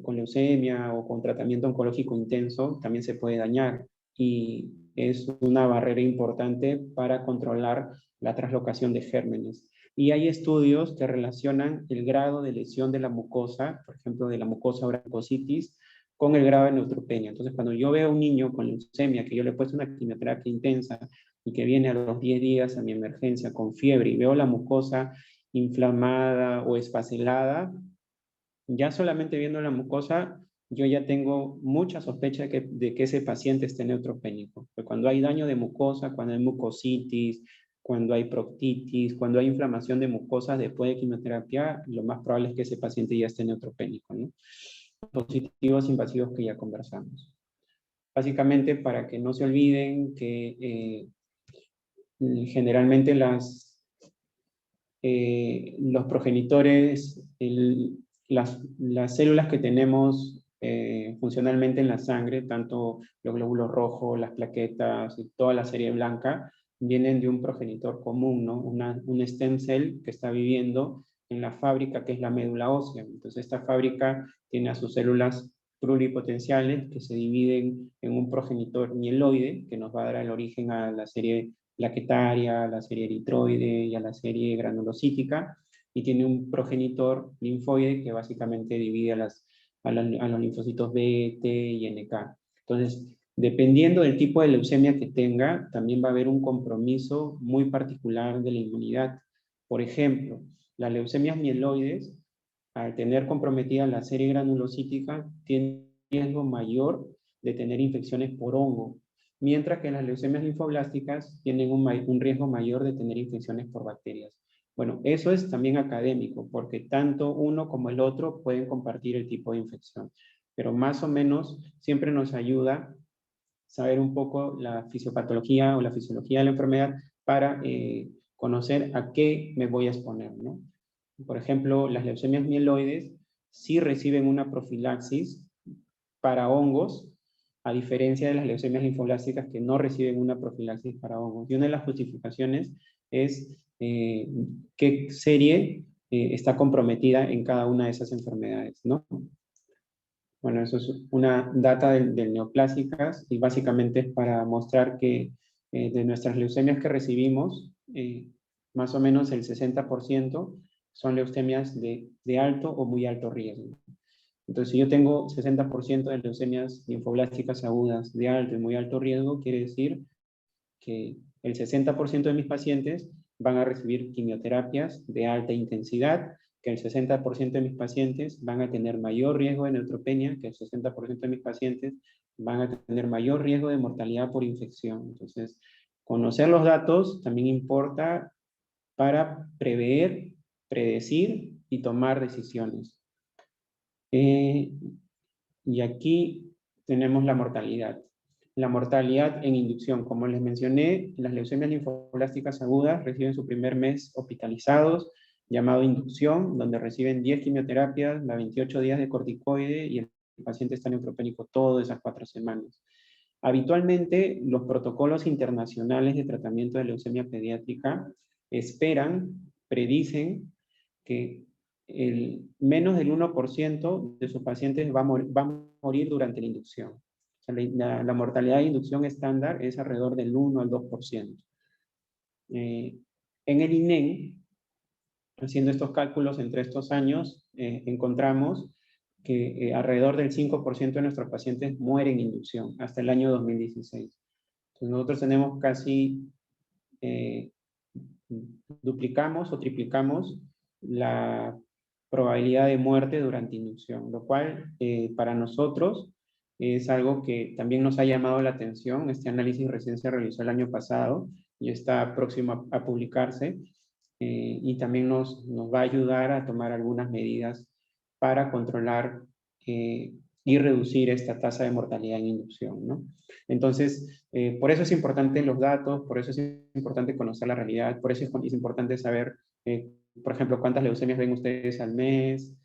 con leucemia o con tratamiento oncológico intenso también se puede dañar y es una barrera importante para controlar la traslocación de gérmenes. Y hay estudios que relacionan el grado de lesión de la mucosa, por ejemplo, de la mucosa oral-mucositis, con el grado de neutropenia. Entonces, cuando yo veo a un niño con leucemia, que yo le he puesto una quimioterapia intensa y que viene a los 10 días a mi emergencia con fiebre y veo la mucosa inflamada o esfacelada, ya solamente viendo la mucosa, yo ya tengo mucha sospecha de que ese paciente esté neutropénico. Pero cuando hay daño de mucosa, cuando hay mucositis, cuando hay proctitis, cuando hay inflamación de mucosas después de quimioterapia, lo más probable es que ese paciente ya esté neutropénico, ¿no? Positivos invasivos que ya conversamos. Básicamente, para que no se olviden que generalmente los progenitores, las células que tenemos funcionalmente en la sangre, tanto los glóbulos rojos, las plaquetas y toda la serie blanca, vienen de un progenitor común, ¿no? Un stem cell que está viviendo en la fábrica que es la médula ósea. Entonces esta fábrica tiene a sus células pluripotenciales que se dividen en un progenitor mieloide que nos va a dar el origen a la serie plaquetaria, a la serie eritroide y a la serie granulocítica, y tiene un progenitor linfoide que básicamente divide a los linfocitos B, T y NK. Entonces, dependiendo del tipo de leucemia que tenga, también va a haber un compromiso muy particular de la inmunidad. Por ejemplo, las leucemias mieloides, al tener comprometida la serie granulocítica, tienen riesgo mayor de tener infecciones por hongo, mientras que las leucemias linfoblásticas tienen un riesgo mayor de tener infecciones por bacterias. Bueno, eso es también académico, porque tanto uno como el otro pueden compartir el tipo de infección, pero más o menos siempre nos ayuda saber un poco la fisiopatología o la fisiología de la enfermedad para conocer a qué me voy a exponer, ¿no? Por ejemplo, las leucemias mieloides sí reciben una profilaxis para hongos, a diferencia de las leucemias linfoblásticas que no reciben una profilaxis para hongos. Y una de las justificaciones es qué serie está comprometida en cada una de esas enfermedades, ¿no? Bueno, eso es una data del neoplásicas y básicamente es para mostrar que de nuestras leucemias que recibimos, más o menos el 60% son leucemias de alto o muy alto riesgo. Entonces, si yo tengo 60% de leucemias linfoblásticas agudas de alto y muy alto riesgo, quiere decir que el 60% de mis pacientes van a recibir quimioterapias de alta intensidad, que el 60% de mis pacientes van a tener mayor riesgo de neutropenia, que el 60% de mis pacientes van a tener mayor riesgo de mortalidad por infección. Entonces, conocer los datos también importa para prever, predecir y tomar decisiones. Y aquí tenemos la mortalidad. La mortalidad en inducción, como les mencioné, las leucemias linfoblásticas agudas reciben su primer mes hospitalizados, llamado inducción, donde reciben 10 quimioterapias, 28 días de corticoide y el paciente está neutropénico todas esas 4 semanas. Habitualmente, los protocolos internacionales de tratamiento de leucemia pediátrica esperan, predicen que menos del 1% de sus pacientes va a morir durante la inducción. O sea, la mortalidad de inducción estándar es alrededor del 1 al 2%. En el INEN, haciendo estos cálculos entre estos años, encontramos que alrededor del 5% de nuestros pacientes mueren en inducción hasta el año 2016. Entonces nosotros tenemos casi, duplicamos o triplicamos la probabilidad de muerte durante inducción, lo cual para nosotros es algo que también nos ha llamado la atención. Este análisis recién se realizó el año pasado y está próximo a publicarse, y también nos va a ayudar a tomar algunas medidas para controlar y reducir esta tasa de mortalidad en inducción, ¿no? Entonces, por eso es importante los datos, por eso es importante conocer la realidad, por eso es importante saber, por ejemplo, cuántas leucemias ven ustedes al mes,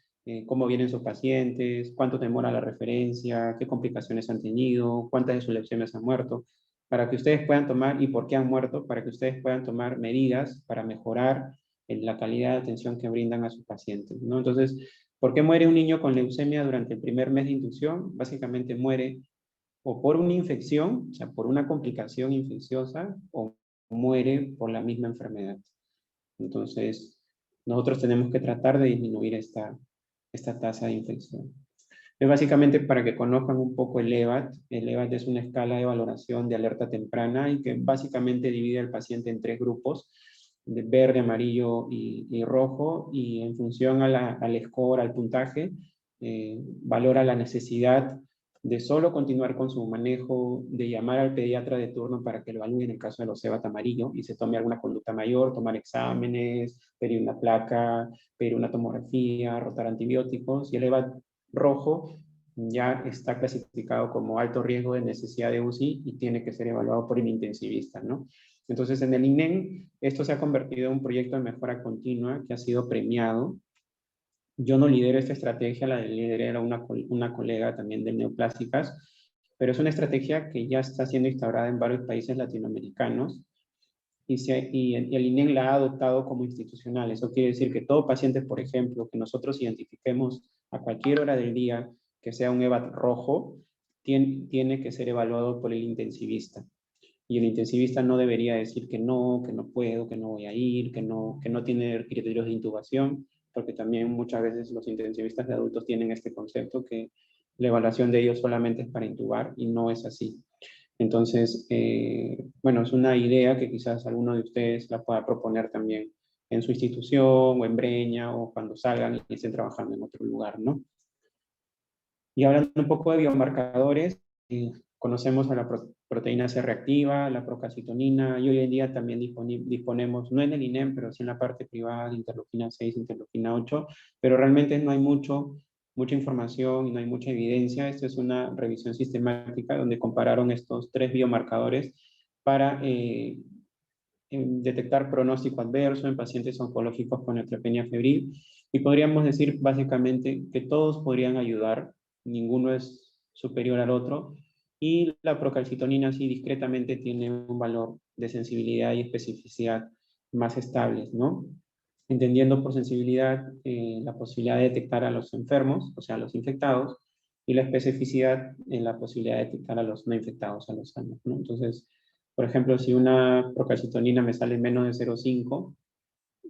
cómo vienen sus pacientes, cuánto demora la referencia, qué complicaciones han tenido, cuántas de sus leucemias han muerto, para que ustedes puedan tomar, y por qué han muerto, para que ustedes puedan tomar medidas para mejorar la calidad de atención que brindan a sus pacientes, ¿no? Entonces, ¿por qué muere un niño con leucemia durante el primer mes de inducción? Básicamente muere o por una infección, o sea, por una complicación infecciosa, o muere por la misma enfermedad. Entonces, nosotros tenemos que tratar de disminuir esta tasa de infección. Es básicamente para que conozcan un poco el EVAT. El EVAT es una escala de valoración de alerta temprana y que básicamente divide al paciente en 3 grupos, de verde, amarillo y rojo, y en función al score, al puntaje, valora la necesidad de solo continuar con su manejo, de llamar al pediatra de turno para que lo evalúe en el caso de los EVAT amarillo y se tome alguna conducta mayor, tomar exámenes, pedir una placa, pedir una tomografía, rotar antibióticos, y el EVAT rojo ya está clasificado como alto riesgo de necesidad de UCI y tiene que ser evaluado por el intensivista, ¿no? Entonces, en el INEN, esto se ha convertido en un proyecto de mejora continua que ha sido premiado. Yo no lidero esta estrategia, la lidera una colega también de Neoplásicas, pero es una estrategia que ya está siendo instaurada en varios países latinoamericanos y el INEN la ha adoptado como institucional. Eso quiere decir que todo paciente, por ejemplo, que nosotros identifiquemos a cualquier hora del día que sea un EVAT rojo, tiene que ser evaluado por el intensivista. Y el intensivista no debería decir que no puedo, que no voy a ir, que no tiene criterios de intubación, porque también muchas veces los intensivistas de adultos tienen este concepto que la evaluación de ellos solamente es para intubar y no es así. Entonces, bueno, es una idea que quizás alguno de ustedes la pueda proponer también en su institución o en Breña o cuando salgan y estén trabajando en otro lugar, ¿no? Y hablando un poco de biomarcadores, conocemos a la proteína C reactiva, la procalcitonina, y hoy en día también disponemos, no en el INEM, pero sí en la parte privada de interleuquina 6, interleuquina 8, pero realmente no hay mucho mucha información y no hay mucha evidencia. Esta es una revisión sistemática donde compararon estos 3 biomarcadores para detectar pronóstico adverso en pacientes oncológicos con neutropenia febril. Y podríamos decir básicamente que todos podrían ayudar, ninguno es superior al otro, y la procalcitonina sí discretamente tiene un valor de sensibilidad y especificidad más estables, ¿no? Entendiendo por sensibilidad la posibilidad de detectar a los enfermos, o sea, a los infectados, y la especificidad en la posibilidad de detectar a los no infectados, a los sanos, ¿no? Entonces, por ejemplo, si una procalcitonina me sale menos de 0,5,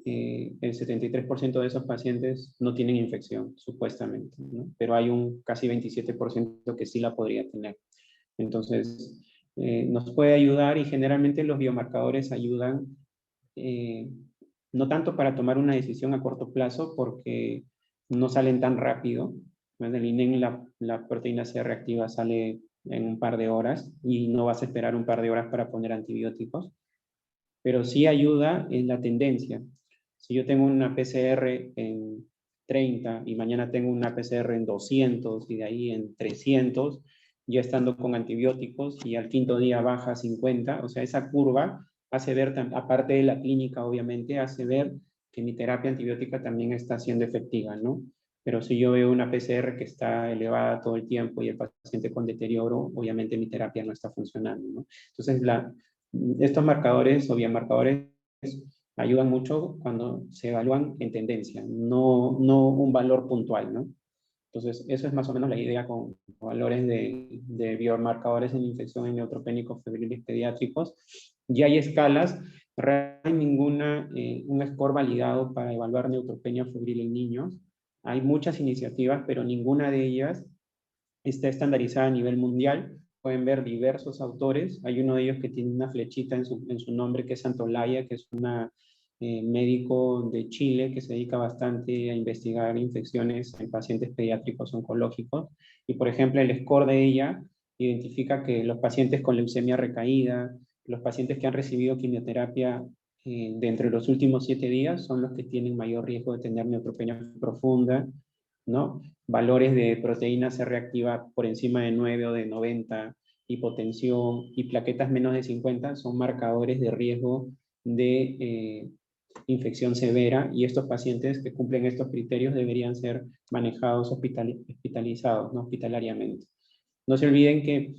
el 73% de esos pacientes no tienen infección, supuestamente, ¿no? Pero hay un casi 27% que sí la podría tener. Entonces, nos puede ayudar y generalmente los biomarcadores ayudan no tanto para tomar una decisión a corto plazo porque no salen tan rápido. En el INEN la proteína C reactiva sale en un par de horas y no vas a esperar un par de horas para poner antibióticos, pero sí ayuda en la tendencia. Si yo tengo una PCR en 30 y mañana tengo una PCR en 200 y de ahí en 300, ya estando con antibióticos y al quinto día baja a 50, o sea, esa curva hace ver, aparte de la clínica obviamente, hace ver que mi terapia antibiótica también está siendo efectiva, ¿no? Pero si yo veo una PCR que está elevada todo el tiempo y el paciente con deterioro, obviamente mi terapia no está funcionando, ¿no? Entonces, estos marcadores o biomarcadores ayudan mucho cuando se evalúan en tendencia, no un valor puntual, ¿no? Entonces, eso es más o menos la idea con valores de biomarcadores en infección en neutropénicos febriles pediátricos. Ya hay escalas, no hay ninguna, un score validado para evaluar neutropenia febril en niños. Hay muchas iniciativas, pero ninguna de ellas está estandarizada a nivel mundial. Pueden ver diversos autores. Hay uno de ellos que tiene una flechita en su nombre, que es Santolaya, que es una médico de Chile que se dedica bastante a investigar infecciones en pacientes pediátricos oncológicos. Y, por ejemplo, el score de ella identifica que los pacientes con leucemia recaída, los pacientes que han recibido quimioterapia de entre los últimos 7 días son los que tienen mayor riesgo de tener neutropenia profunda, ¿no? Valores de proteína C reactiva por encima de 9 o de 90, hipotensión y plaquetas menos de 50 son marcadores de riesgo de infección severa, y estos pacientes que cumplen estos criterios deberían ser manejados hospitalizados, no hospitalariamente. No se olviden que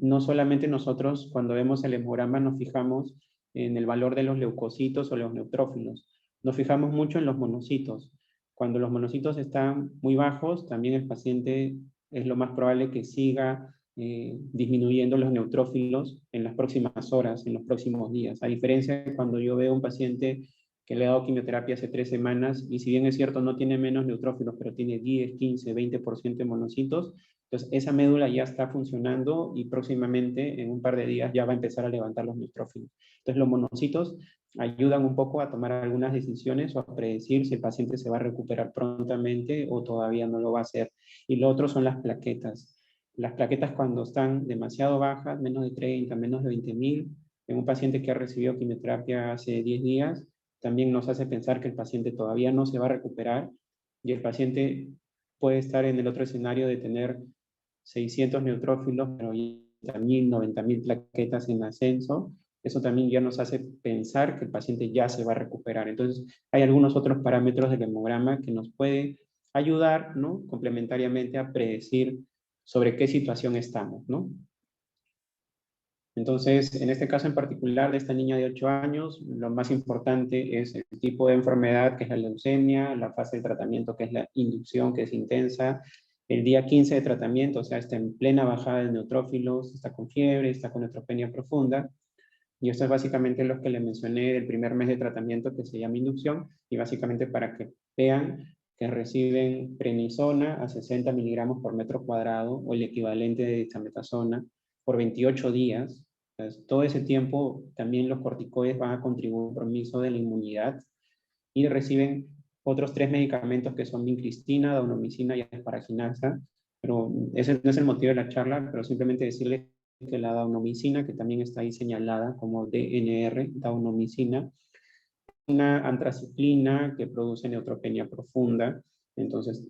no solamente nosotros cuando vemos el hemograma nos fijamos en el valor de los leucocitos o los neutrófilos, nos fijamos mucho en los monocitos. Cuando los monocitos están muy bajos, también el paciente es lo más probable que siga disminuyendo los neutrófilos en las próximas horas, en los próximos días. A diferencia de cuando yo veo un paciente que le ha dado quimioterapia hace 3 semanas y si bien es cierto no tiene menos neutrófilos, pero tiene 10, 15, 20% de monocitos, entonces esa médula ya está funcionando y próximamente en un par de días ya va a empezar a levantar los neutrófilos. Entonces los monocitos ayudan un poco a tomar algunas decisiones o a predecir si el paciente se va a recuperar prontamente o todavía no lo va a hacer. Y lo otro son las plaquetas. Las plaquetas cuando están demasiado bajas, menos de 30, menos de 20.000, en un paciente que ha recibido quimioterapia hace 10 días, también nos hace pensar que el paciente todavía no se va a recuperar y el paciente puede estar en el otro escenario de tener 600 neutrófilos, pero 80.000, 90.000 plaquetas en ascenso. Eso también ya nos hace pensar que el paciente ya se va a recuperar. Entonces, hay algunos otros parámetros del hemograma que nos puede ayudar, ¿no? Complementariamente a predecir sobre qué situación estamos, ¿no? Entonces, en este caso en particular de esta niña de 8 años, lo más importante es el tipo de enfermedad, que es la leucemia, la fase de tratamiento, que es la inducción, que es intensa, el día 15 de tratamiento, o sea, está en plena bajada de neutrófilos, está con fiebre, está con neutropenia profunda, y esto es básicamente lo que le mencioné del primer mes de tratamiento, que se llama inducción, y básicamente para que vean que reciben prednisona a 60 miligramos por metro cuadrado, o el equivalente de dexametasona, por 28 días. Entonces, todo ese tiempo también los corticoides van a contribuir al compromiso de la inmunidad, y reciben otros 3 medicamentos que son vincristina, daunomicina y asparaginasa, pero ese no es el motivo de la charla, pero simplemente decirles que la daunomicina, que también está ahí señalada como DNR, daunomicina, una antraciclina que produce neutropenia profunda. Entonces,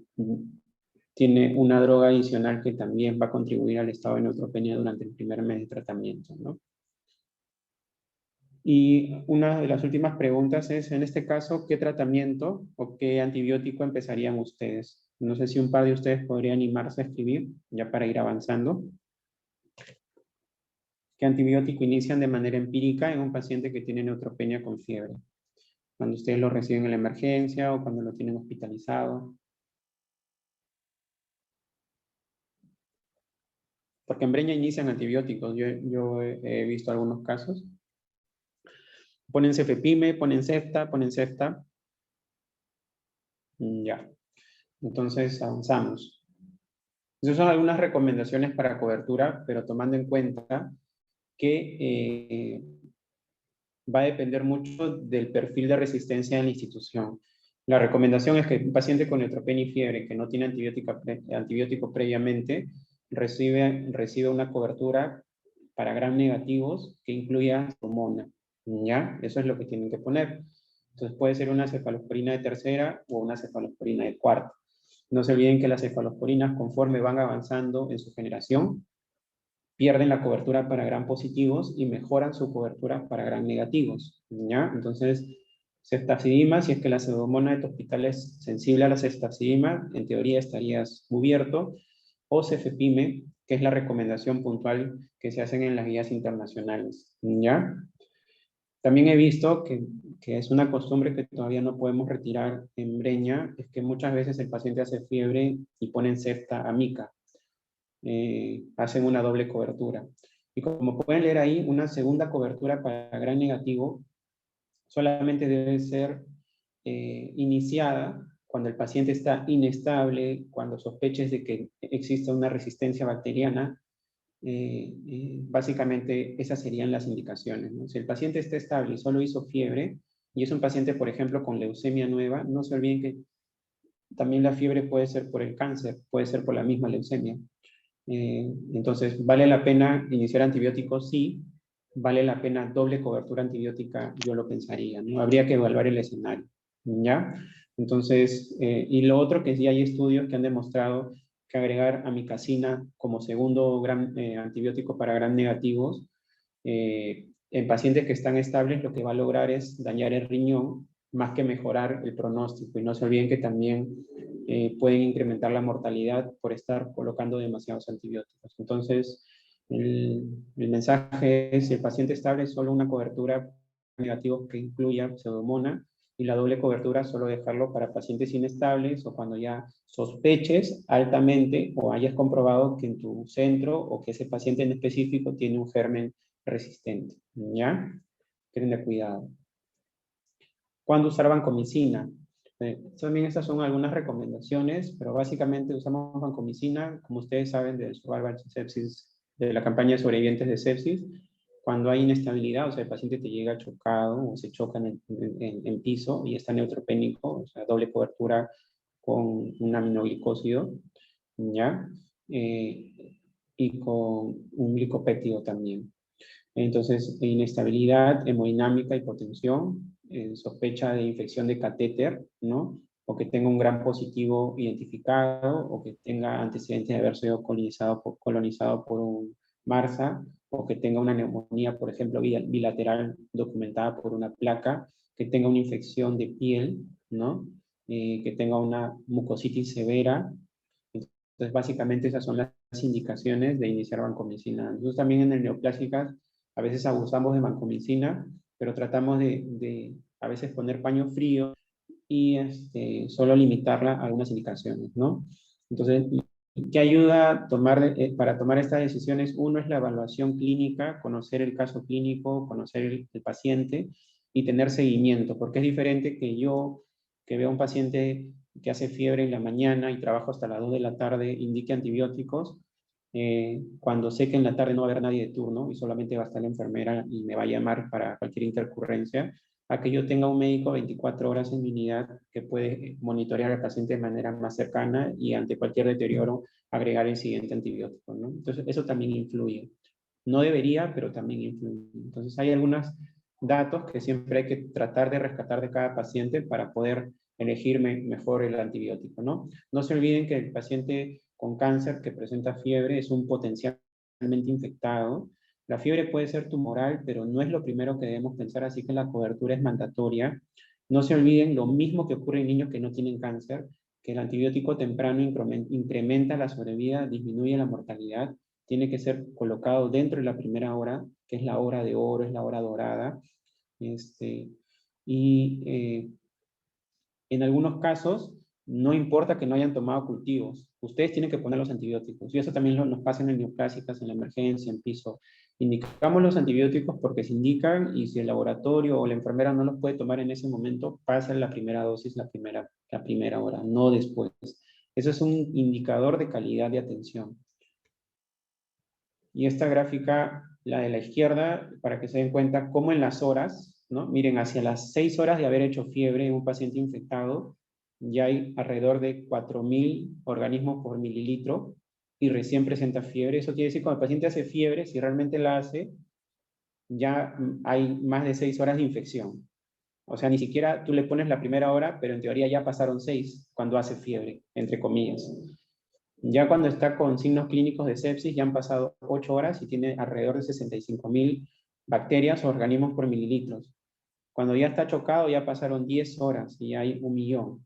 tiene una droga adicional que también va a contribuir al estado de neutropenia durante el primer mes de tratamiento, ¿no? Y una de las últimas preguntas es, en este caso, ¿qué tratamiento o qué antibiótico empezarían ustedes? No sé si un par de ustedes podrían animarse a escribir, ya para ir avanzando. ¿Qué antibiótico inician de manera empírica en un paciente que tiene neutropenia con fiebre? Cuando ustedes lo reciben en la emergencia o cuando lo tienen hospitalizado. Porque en Breña inician antibióticos, yo he visto algunos casos. Ponen cefepime, ponen Cefta, ponen Cefta. Ya, entonces avanzamos. Esas son algunas recomendaciones para cobertura, pero tomando en cuenta que va a depender mucho del perfil de resistencia de la institución. La recomendación es que un paciente con neutropenia y fiebre que no tiene antibiótico previamente recibe una cobertura para gram negativos que incluya hormona. ¿Ya? Eso es lo que tienen que poner. Entonces puede ser una cefalosporina de tercera o una cefalosporina de cuarta. No se olviden que las cefalosporinas, conforme van avanzando en su generación, pierden la cobertura para gram positivos y mejoran su cobertura para gram negativos. ¿Ya? Entonces, ceftazidima, si es que la pseudomonas de tu hospital es sensible a la ceftazidima, en teoría estarías cubierto, o cefepime, que es la recomendación puntual que se hacen en las guías internacionales. ¿Ya? También he visto que es una costumbre que todavía no podemos retirar en Breña, es que muchas veces el paciente hace fiebre y ponen Cefta amica. Hacen una doble cobertura. Y como pueden leer ahí, una segunda cobertura para gram negativo solamente debe ser iniciada cuando el paciente está inestable, cuando sospeches de que existe una resistencia bacteriana. Básicamente esas serían las indicaciones, ¿no? Si el paciente está estable y solo hizo fiebre, y es un paciente, por ejemplo, con leucemia nueva, no se olviden que también la fiebre puede ser por el cáncer, puede ser por la misma leucemia. Entonces, ¿vale la pena iniciar antibióticos? Sí. ¿Vale la pena doble cobertura antibiótica? Yo lo pensaría, ¿no? Habría que evaluar el escenario, ¿ya? Entonces, y lo otro que sí hay estudios que han demostrado que agregar amicacina como segundo antibiótico para gram negativos en pacientes que están estables lo que va a lograr es dañar el riñón más que mejorar el pronóstico. Y no se olviden que también pueden incrementar la mortalidad por estar colocando demasiados antibióticos. Entonces, el mensaje es, si el paciente estable, solo una cobertura negativa que incluya pseudomonas, y la doble cobertura solo dejarlo para pacientes inestables o cuando ya sospeches altamente o hayas comprobado que en tu centro o que ese paciente en específico tiene un germen resistente. ¿Ya? Tener cuidado. ¿Cuándo usar vancomicina? También estas son algunas recomendaciones, pero básicamente usamos vancomicina, como ustedes saben, del Survival Sepsis, de la campaña de sobrevivientes de sepsis, cuando hay inestabilidad, o sea, el paciente te llega chocado o se choca en piso y está neutropénico, o sea, doble cobertura con un aminoglicósido, ¿ya? Y con un glicopéptido también. Entonces, inestabilidad hemodinámica, hipotensión, sospecha de infección de catéter, ¿no? O que tenga un gram positivo identificado, o que tenga antecedentes de haber sido colonizado por un MARSA, o que tenga una neumonía, por ejemplo, bilateral documentada por una placa, que tenga una infección de piel, ¿no? Que tenga una mucositis severa. Entonces, básicamente esas son las indicaciones de iniciar vancomicina. Nosotros también en el neoplásicas a veces abusamos de vancomicina, pero tratamos de a veces poner paño frío y solo limitarla a algunas indicaciones, ¿no? Entonces, ¿qué ayuda para tomar estas decisiones? Uno es la evaluación clínica, conocer el caso clínico, conocer el paciente y tener seguimiento, porque es diferente que yo, que veo a un paciente que hace fiebre en la mañana y trabajo hasta las 2 de la tarde, indique antibióticos, cuando sé que en la tarde no va a haber nadie de turno y solamente va a estar la enfermera y me va a llamar para cualquier intercurrencia, a que yo tenga un médico 24 horas en mi unidad que puede monitorear al paciente de manera más cercana y ante cualquier deterioro agregar el siguiente antibiótico, ¿no? Entonces, eso también influye. No debería, pero también influye. Entonces, hay algunos datos que siempre hay que tratar de rescatar de cada paciente para poder elegir mejor el antibiótico, ¿no? No se olviden que el paciente con cáncer que presenta fiebre es un potencialmente infectado. La fiebre puede ser tumoral, pero no es lo primero que debemos pensar, así que la cobertura es mandatoria. No se olviden lo mismo que ocurre en niños que no tienen cáncer, que el antibiótico temprano incrementa la sobrevida, disminuye la mortalidad, tiene que ser colocado dentro de la primera hora, que es la hora de oro, es la hora dorada. Y en algunos casos, no importa que no hayan tomado cultivos, ustedes tienen que poner los antibióticos. Y eso también nos pasa en el neoplásicas, en la emergencia, en piso. Indicamos los antibióticos porque se indican y si el laboratorio o la enfermera no los puede tomar en ese momento, pasan la primera dosis la primera hora, no después. Eso es un indicador de calidad de atención. Y esta gráfica, la de la izquierda, para que se den cuenta cómo en las horas, ¿no? Miren, hacia las 6 horas de haber hecho fiebre en un paciente infectado, ya hay alrededor de 4.000 organismos por mililitro y recién presenta fiebre. Eso quiere decir que cuando el paciente hace fiebre, si realmente la hace, ya hay más de 6 horas de infección. O sea, ni siquiera tú le pones la primera hora, pero en teoría ya pasaron 6 cuando hace fiebre, entre comillas. Ya cuando está con signos clínicos de sepsis, ya han pasado 8 horas y tiene alrededor de 65.000 bacterias o organismos por mililitros. Cuando ya está chocado, ya pasaron 10 horas y hay 1.000.000.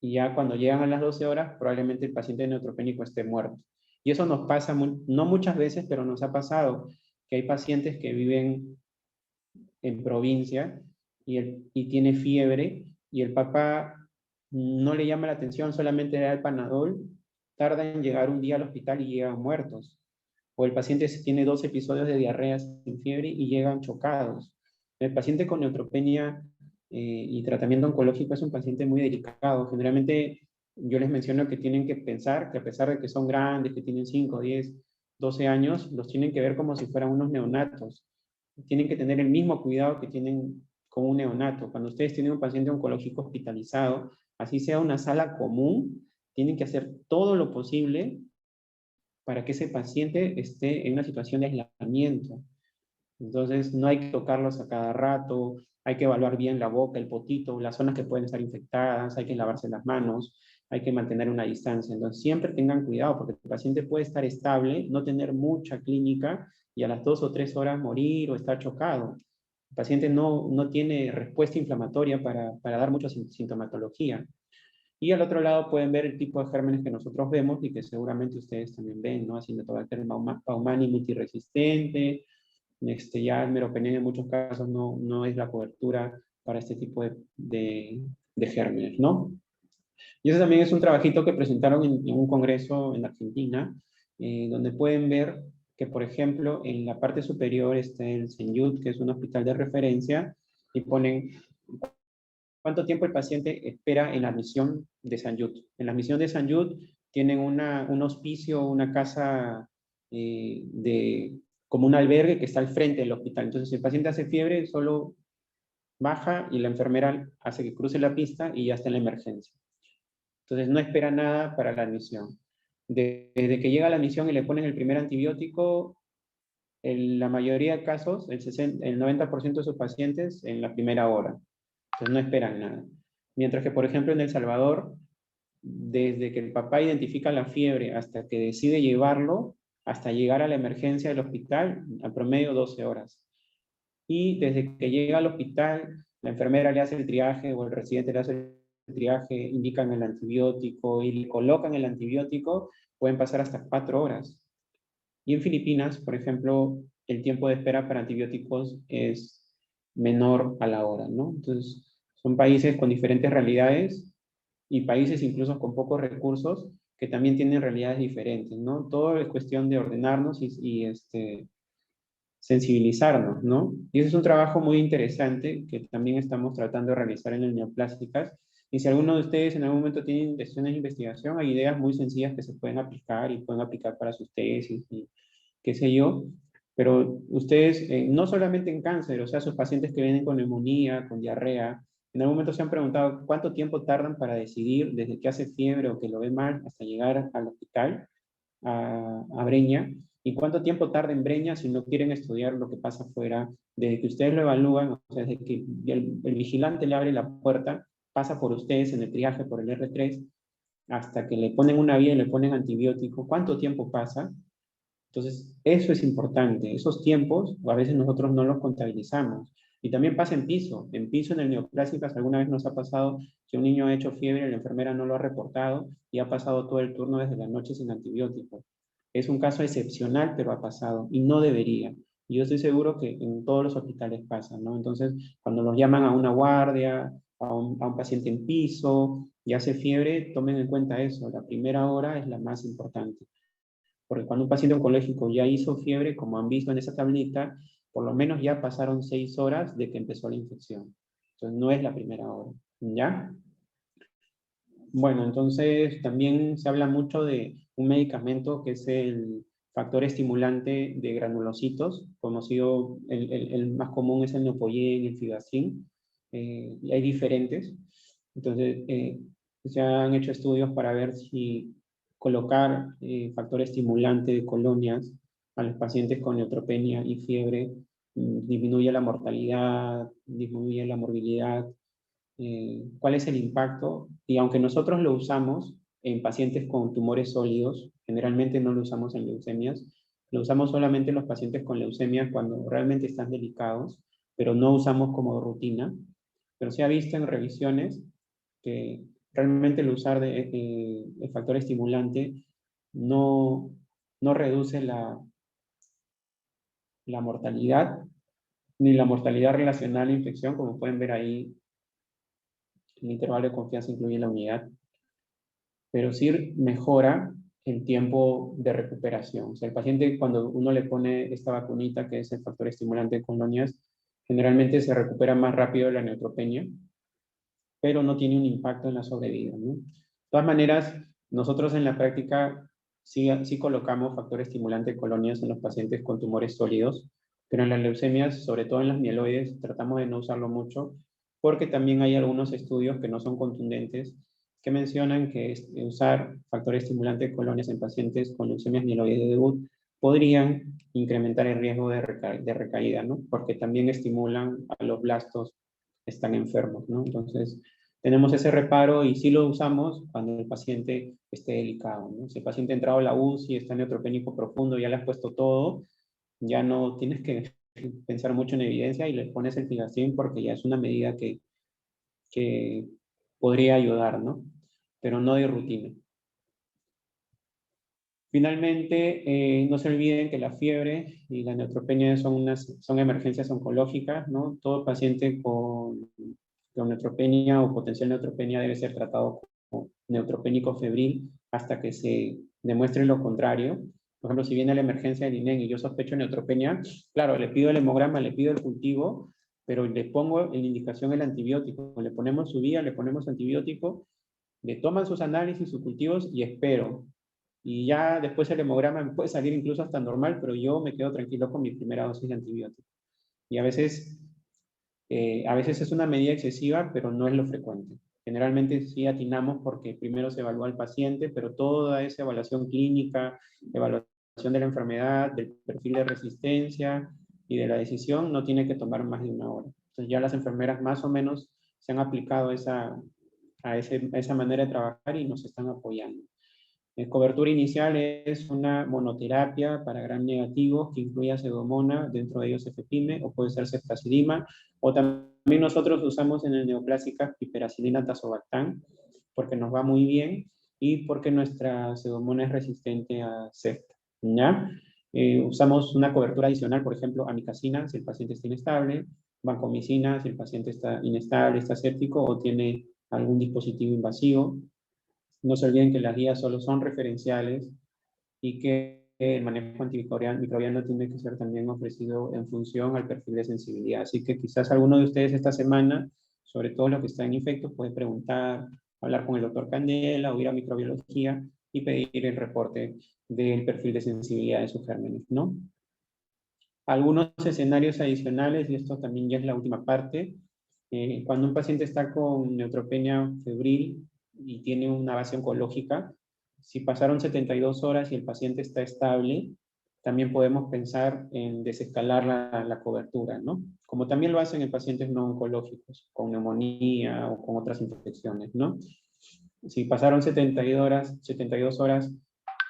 Y ya cuando llegan a las 12 horas, probablemente el paciente neutropénico esté muerto. Y eso nos pasa, no muchas veces, pero nos ha pasado que hay pacientes que viven en provincia y tiene fiebre y el papá no le llama la atención, solamente le da el Panadol, tarda en llegar un día al hospital y llegan muertos. O el paciente tiene 2 episodios de diarrea sin fiebre y llegan chocados. El paciente con neutropenia y tratamiento oncológico es un paciente muy delicado. Generalmente yo les menciono que tienen que pensar que a pesar de que son grandes, que tienen 5, 10, 12 años, los tienen que ver como si fueran unos neonatos. Tienen que tener el mismo cuidado que tienen con un neonato. Cuando ustedes tienen un paciente oncológico hospitalizado, así sea una sala común, tienen que hacer todo lo posible para que ese paciente esté en una situación de aislamiento. Entonces, no hay que tocarlos a cada rato, hay que evaluar bien la boca, el potito, las zonas que pueden estar infectadas, hay que lavarse las manos, hay que mantener una distancia. Entonces, siempre tengan cuidado porque el paciente puede estar estable, no tener mucha clínica y a las 2 o 3 horas morir o estar chocado. El paciente no tiene respuesta inflamatoria para dar mucha sintomatología. Y al otro lado pueden ver el tipo de gérmenes que nosotros vemos y que seguramente ustedes también ven, ¿no? Acinetobacter baumannii multiresistente, ya el meropenio en muchos casos no es la cobertura para este tipo de gérmenes, ¿no? Y eso también es un trabajito que presentaron en un congreso en Argentina, donde pueden ver que, por ejemplo, en la parte superior está el Senyut, que es un hospital de referencia, y ponen cuánto tiempo el paciente espera en la admisión de Senyut. En la admisión de Senyut tienen un hospicio, una casa como un albergue que está al frente del hospital. Entonces, si el paciente hace fiebre, solo baja y la enfermera hace que cruce la pista y ya está en la emergencia. Entonces, no espera nada para la admisión. Desde que llega a la admisión y le ponen el primer antibiótico, en la mayoría de casos, el 90% de sus pacientes en la primera hora. Entonces, no esperan nada. Mientras que, por ejemplo, en El Salvador, desde que el papá identifica la fiebre hasta que decide llevarlo, hasta llegar a la emergencia del hospital, al promedio 12 horas. Y desde que llega al hospital, la enfermera le hace el triaje o el residente le hace el triaje, indican el antibiótico y le colocan el antibiótico, pueden pasar hasta 4 horas. Y en Filipinas, por ejemplo, el tiempo de espera para antibióticos es menor a la hora, ¿no? Entonces, son países con diferentes realidades y países incluso con pocos recursos que también tienen realidades diferentes, ¿no? Todo es cuestión de ordenarnos y sensibilizarnos, ¿no? Y ese es un trabajo muy interesante que también estamos tratando de realizar en el Neoplásticas. Y si alguno de ustedes en algún momento tiene intenciones de investigación, hay ideas muy sencillas que se pueden aplicar y pueden aplicar para sus tesis y qué sé yo. Pero ustedes, no solamente en cáncer, o sea, sus pacientes que vienen con neumonía, con diarrea, en algún momento se han preguntado cuánto tiempo tardan para decidir desde que hace fiebre o que lo ve mal hasta llegar al hospital, a Breña, y cuánto tiempo tarda en Breña si no quieren estudiar lo que pasa afuera, desde que ustedes lo evalúan, o sea, desde que el vigilante le abre la puerta pasa por ustedes en el triaje por el R3, hasta que le ponen una vía y le ponen antibiótico, ¿cuánto tiempo pasa? Entonces, eso es importante. Esos tiempos, a veces nosotros no los contabilizamos. Y también pasa en piso. En piso, en el neoplásicas, alguna vez nos ha pasado que un niño ha hecho fiebre, la enfermera no lo ha reportado y ha pasado todo el turno desde la noche sin antibiótico. Es un caso excepcional, pero ha pasado y no debería. Y yo estoy seguro que en todos los hospitales pasa, ¿no? Entonces, cuando los llaman a una guardia, a un paciente en piso y hace fiebre, tomen en cuenta eso. La primera hora es la más importante. Porque cuando un paciente oncológico ya hizo fiebre, como han visto en esa tablita, por lo menos ya pasaron 6 horas de que empezó la infección. Entonces no es la primera hora, ¿ya? Bueno, entonces también se habla mucho de un medicamento que es el factor estimulante de granulocitos, conocido, el más común es el Neupogen, el Fibastrin, y hay diferentes. Entonces, se han hecho estudios para ver si colocar factor estimulante de colonias a los pacientes con neutropenia y fiebre disminuye la mortalidad, disminuye la morbilidad. ¿Cuál es el impacto? Y aunque nosotros lo usamos en pacientes con tumores sólidos, generalmente no lo usamos en leucemias, lo usamos solamente en los pacientes con leucemias cuando realmente están delicados, pero no usamos como rutina. Pero se ha visto en revisiones que realmente el usar el factor estimulante no, no reduce la mortalidad, ni la mortalidad relacionada a la infección, como pueden ver ahí, el intervalo de confianza incluye la unidad, pero sí mejora el tiempo de recuperación. O sea, el paciente, cuando uno le pone esta vacunita, que es el factor estimulante de colonias, generalmente se recupera más rápido de la neutropenia, pero no tiene un impacto en la sobrevida, ¿no? De todas maneras, nosotros en la práctica sí colocamos factor estimulante de colonias en los pacientes con tumores sólidos, pero en las leucemias, sobre todo en las mieloides, tratamos de no usarlo mucho, porque también hay algunos estudios que no son contundentes que mencionan que usar factor estimulante de colonias en pacientes con leucemias mieloides de debut podrían incrementar el riesgo de recaída, ¿no? Porque también estimulan a los blastos que están enfermos, ¿no? Entonces, tenemos ese reparo y sí lo usamos cuando el paciente esté delicado, ¿no? Si el paciente ha entrado a la UCI, está neutropénico profundo, ya le has puesto todo, ya no tienes que pensar mucho en evidencia y le pones el Fibastrin porque ya es una medida que podría ayudar, ¿no? Pero no de rutina. Finalmente, no se olviden que la fiebre y la neutropenia son emergencias oncológicas, ¿no? Todo paciente con neutropenia o potencial neutropenia debe ser tratado como neutropénico febril hasta que se demuestre lo contrario. Por ejemplo, si viene la emergencia del INEN y yo sospecho neutropenia, claro, le pido el hemograma, le pido el cultivo, pero le pongo en indicación el antibiótico. Le ponemos su vía, le ponemos antibiótico, le toman sus análisis, sus cultivos y espero. Y ya después el hemograma puede salir incluso hasta normal, pero yo me quedo tranquilo con mi primera dosis de antibiótico. Y a veces es una medida excesiva, pero no es lo frecuente. Generalmente sí atinamos porque primero se evalúa al paciente, pero toda esa evaluación clínica, evaluación de la enfermedad, del perfil de resistencia y de la decisión no tiene que tomar más de 1 hora. Entonces ya las enfermeras más o menos se han aplicado a esa manera de trabajar y nos están apoyando. Cobertura inicial es una monoterapia para gram negativos que incluye pseudomonas, dentro de ellos efepime o puede ser ceftazidima, o también nosotros usamos en el neoplásicas piperacilina tazobactam porque nos va muy bien y porque nuestra pseudomona es resistente a cefta, ¿ya? Usamos una cobertura adicional, por ejemplo, amicacina si el paciente está inestable, vancomicina si el paciente está inestable, está séptico o tiene algún dispositivo invasivo. No se olviden que las guías solo son referenciales y que el manejo antimicrobiano tiene que ser también ofrecido en función al perfil de sensibilidad. Así que quizás alguno de ustedes esta semana, sobre todo los que están infectos, puede preguntar, hablar con el doctor Candela o ir a microbiología y pedir el reporte del perfil de sensibilidad de sus gérmenes, ¿no? Algunos escenarios adicionales, y esto también ya es la última parte, cuando un paciente está con neutropenia febril y tiene una base oncológica, si pasaron 72 horas y el paciente está estable, también podemos pensar en desescalar la cobertura, ¿no? Como también lo hacen en pacientes no oncológicos, con neumonía o con otras infecciones, ¿no? Si pasaron 72 horas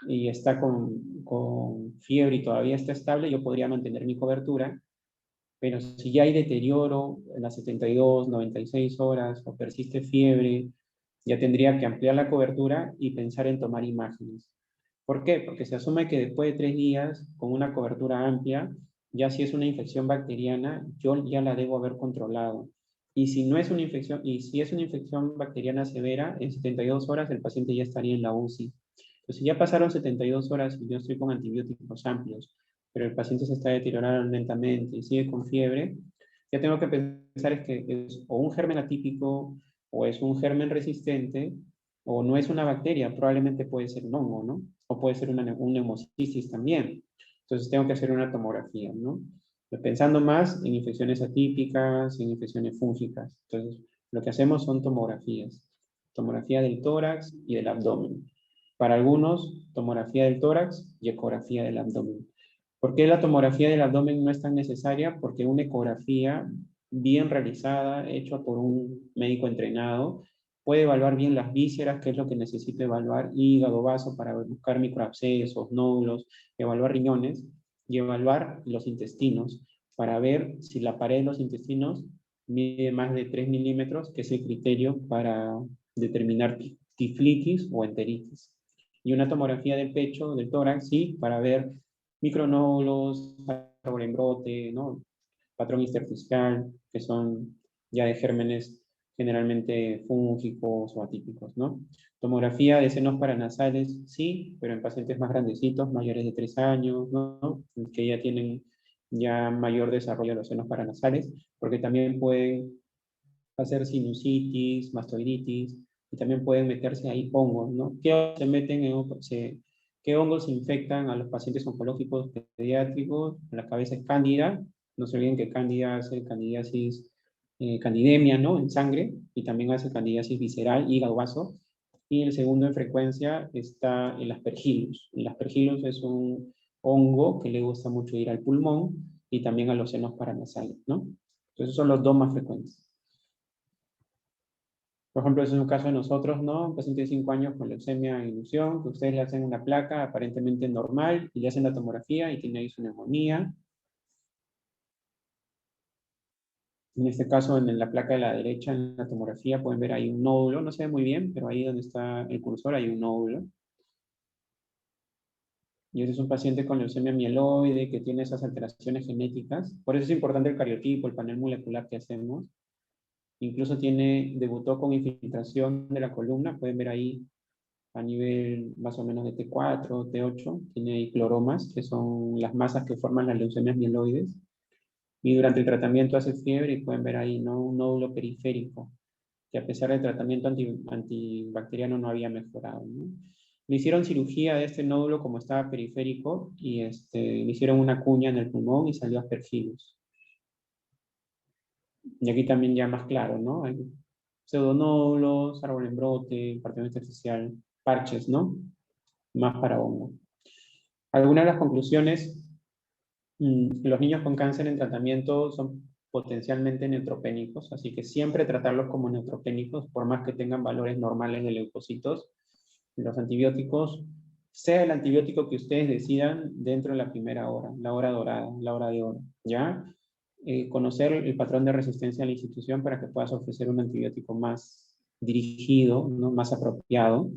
y está con fiebre y todavía está estable, yo podría mantener mi cobertura, pero si ya hay deterioro en las 72, 96 horas o persiste fiebre, ya tendría que ampliar la cobertura y pensar en tomar imágenes. ¿Por qué? Porque se asume que después de 3 días, con una cobertura amplia, ya si es una infección bacteriana, yo ya la debo haber controlado. Y si no es una infección, y si es una infección bacteriana severa, en 72 horas el paciente ya estaría en la UCI. Entonces, si ya pasaron 72 horas y yo estoy con antibióticos amplios, pero el paciente se está deteriorando lentamente y sigue con fiebre, ya tengo que pensar es que es o un germen atípico, o es un germen resistente, o no es una bacteria, probablemente puede ser un hongo, ¿no? O puede ser una neumocitis también. Entonces tengo que hacer una tomografía, ¿no? Pensando más en infecciones atípicas, en infecciones fúngicas. Entonces, lo que hacemos son tomografías. Tomografía del tórax y del abdomen. Para algunos, tomografía del tórax y ecografía del abdomen. ¿Por qué la tomografía del abdomen no es tan necesaria? Porque una ecografía bien realizada, hecha por un médico entrenado, puede evaluar bien las vísceras, que es lo que necesito evaluar, hígado, vaso, para buscar microabscesos, nódulos, evaluar riñones y evaluar los intestinos, para ver si la pared de los intestinos mide más de 3 milímetros, que es el criterio para determinar tiflitis o enteritis. Y una tomografía del pecho, del tórax, sí, para ver micronódulos, árbol en brote, ¿no? Patrón intersticial, que son ya de gérmenes generalmente fúngicos o atípicos, ¿no? Tomografía de senos paranasales, sí, pero en pacientes más grandecitos, mayores de 3 años, ¿no? Que ya tienen ya mayor desarrollo de los senos paranasales, porque también pueden hacer sinusitis, mastoiditis, y también pueden meterse ahí hongos, ¿no? ¿Qué hongos se meten qué hongos infectan a los pacientes oncológicos pediátricos? La cabeza es cándida, no se olviden que cándida hace candidiasis, candidemia, ¿no? En sangre, y también hace candidiasis visceral, hígado, vaso. Y el segundo en frecuencia está el aspergillus. El aspergillus es un hongo que le gusta mucho ir al pulmón y también a los senos paranasales, ¿no? Entonces son los dos más frecuentes. Por ejemplo, ese es un caso de nosotros, ¿no? Un paciente de 5 años con leucemia e ilusión, que ustedes le hacen una placa aparentemente normal y le hacen la tomografía y tiene ahí su neumonía. En este caso, en la placa de la derecha, en la tomografía, pueden ver ahí un nódulo, no se ve muy bien, pero ahí donde está el cursor hay un nódulo. Y ese es un paciente con leucemia mieloide que tiene esas alteraciones genéticas. Por eso es importante el cariotipo, el panel molecular que hacemos. Incluso debutó con infiltración de la columna, pueden ver ahí a nivel más o menos de T4, T8, tiene cloromas, que son las masas que forman las leucemias mieloides, y durante el tratamiento hace fiebre y pueden ver ahí, ¿no? Un nódulo periférico, que a pesar del tratamiento antibacteriano no había mejorado, ¿no? Le hicieron cirugía de este nódulo como estaba periférico y le hicieron una cuña en el pulmón y salió aspergillus. Y aquí también ya más claro, ¿no? Hay pseudonódulos, árbol en brote, partición intersticial, parches, ¿no? Más para hongo. Algunas de las conclusiones, los niños con cáncer en tratamiento son potencialmente neutropénicos, así que siempre tratarlos como neutropénicos, por más que tengan valores normales de leucocitos. Los antibióticos, sea el antibiótico que ustedes decidan dentro de la primera hora, la hora dorada, la hora de oro, ¿ya? Conocer el patrón de resistencia a la institución para que puedas ofrecer un antibiótico más dirigido, ¿no? Más apropiado.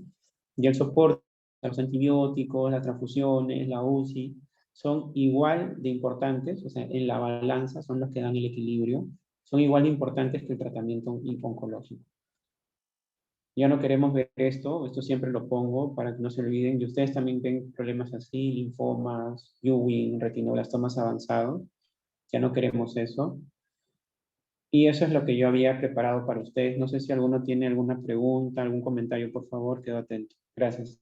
Y el soporte, los antibióticos, las transfusiones, la UCI, son igual de importantes, o sea, en la balanza son los que dan el equilibrio, son igual de importantes que el tratamiento oncológico. Ya no queremos ver esto siempre lo pongo para que no se olviden, y ustedes también ven problemas así, linfomas, Ewing, retinoblastomas avanzados, ya no queremos eso. Y eso es lo que yo había preparado para ustedes. No sé si alguno tiene alguna pregunta, algún comentario, por favor, quedo atento. Gracias.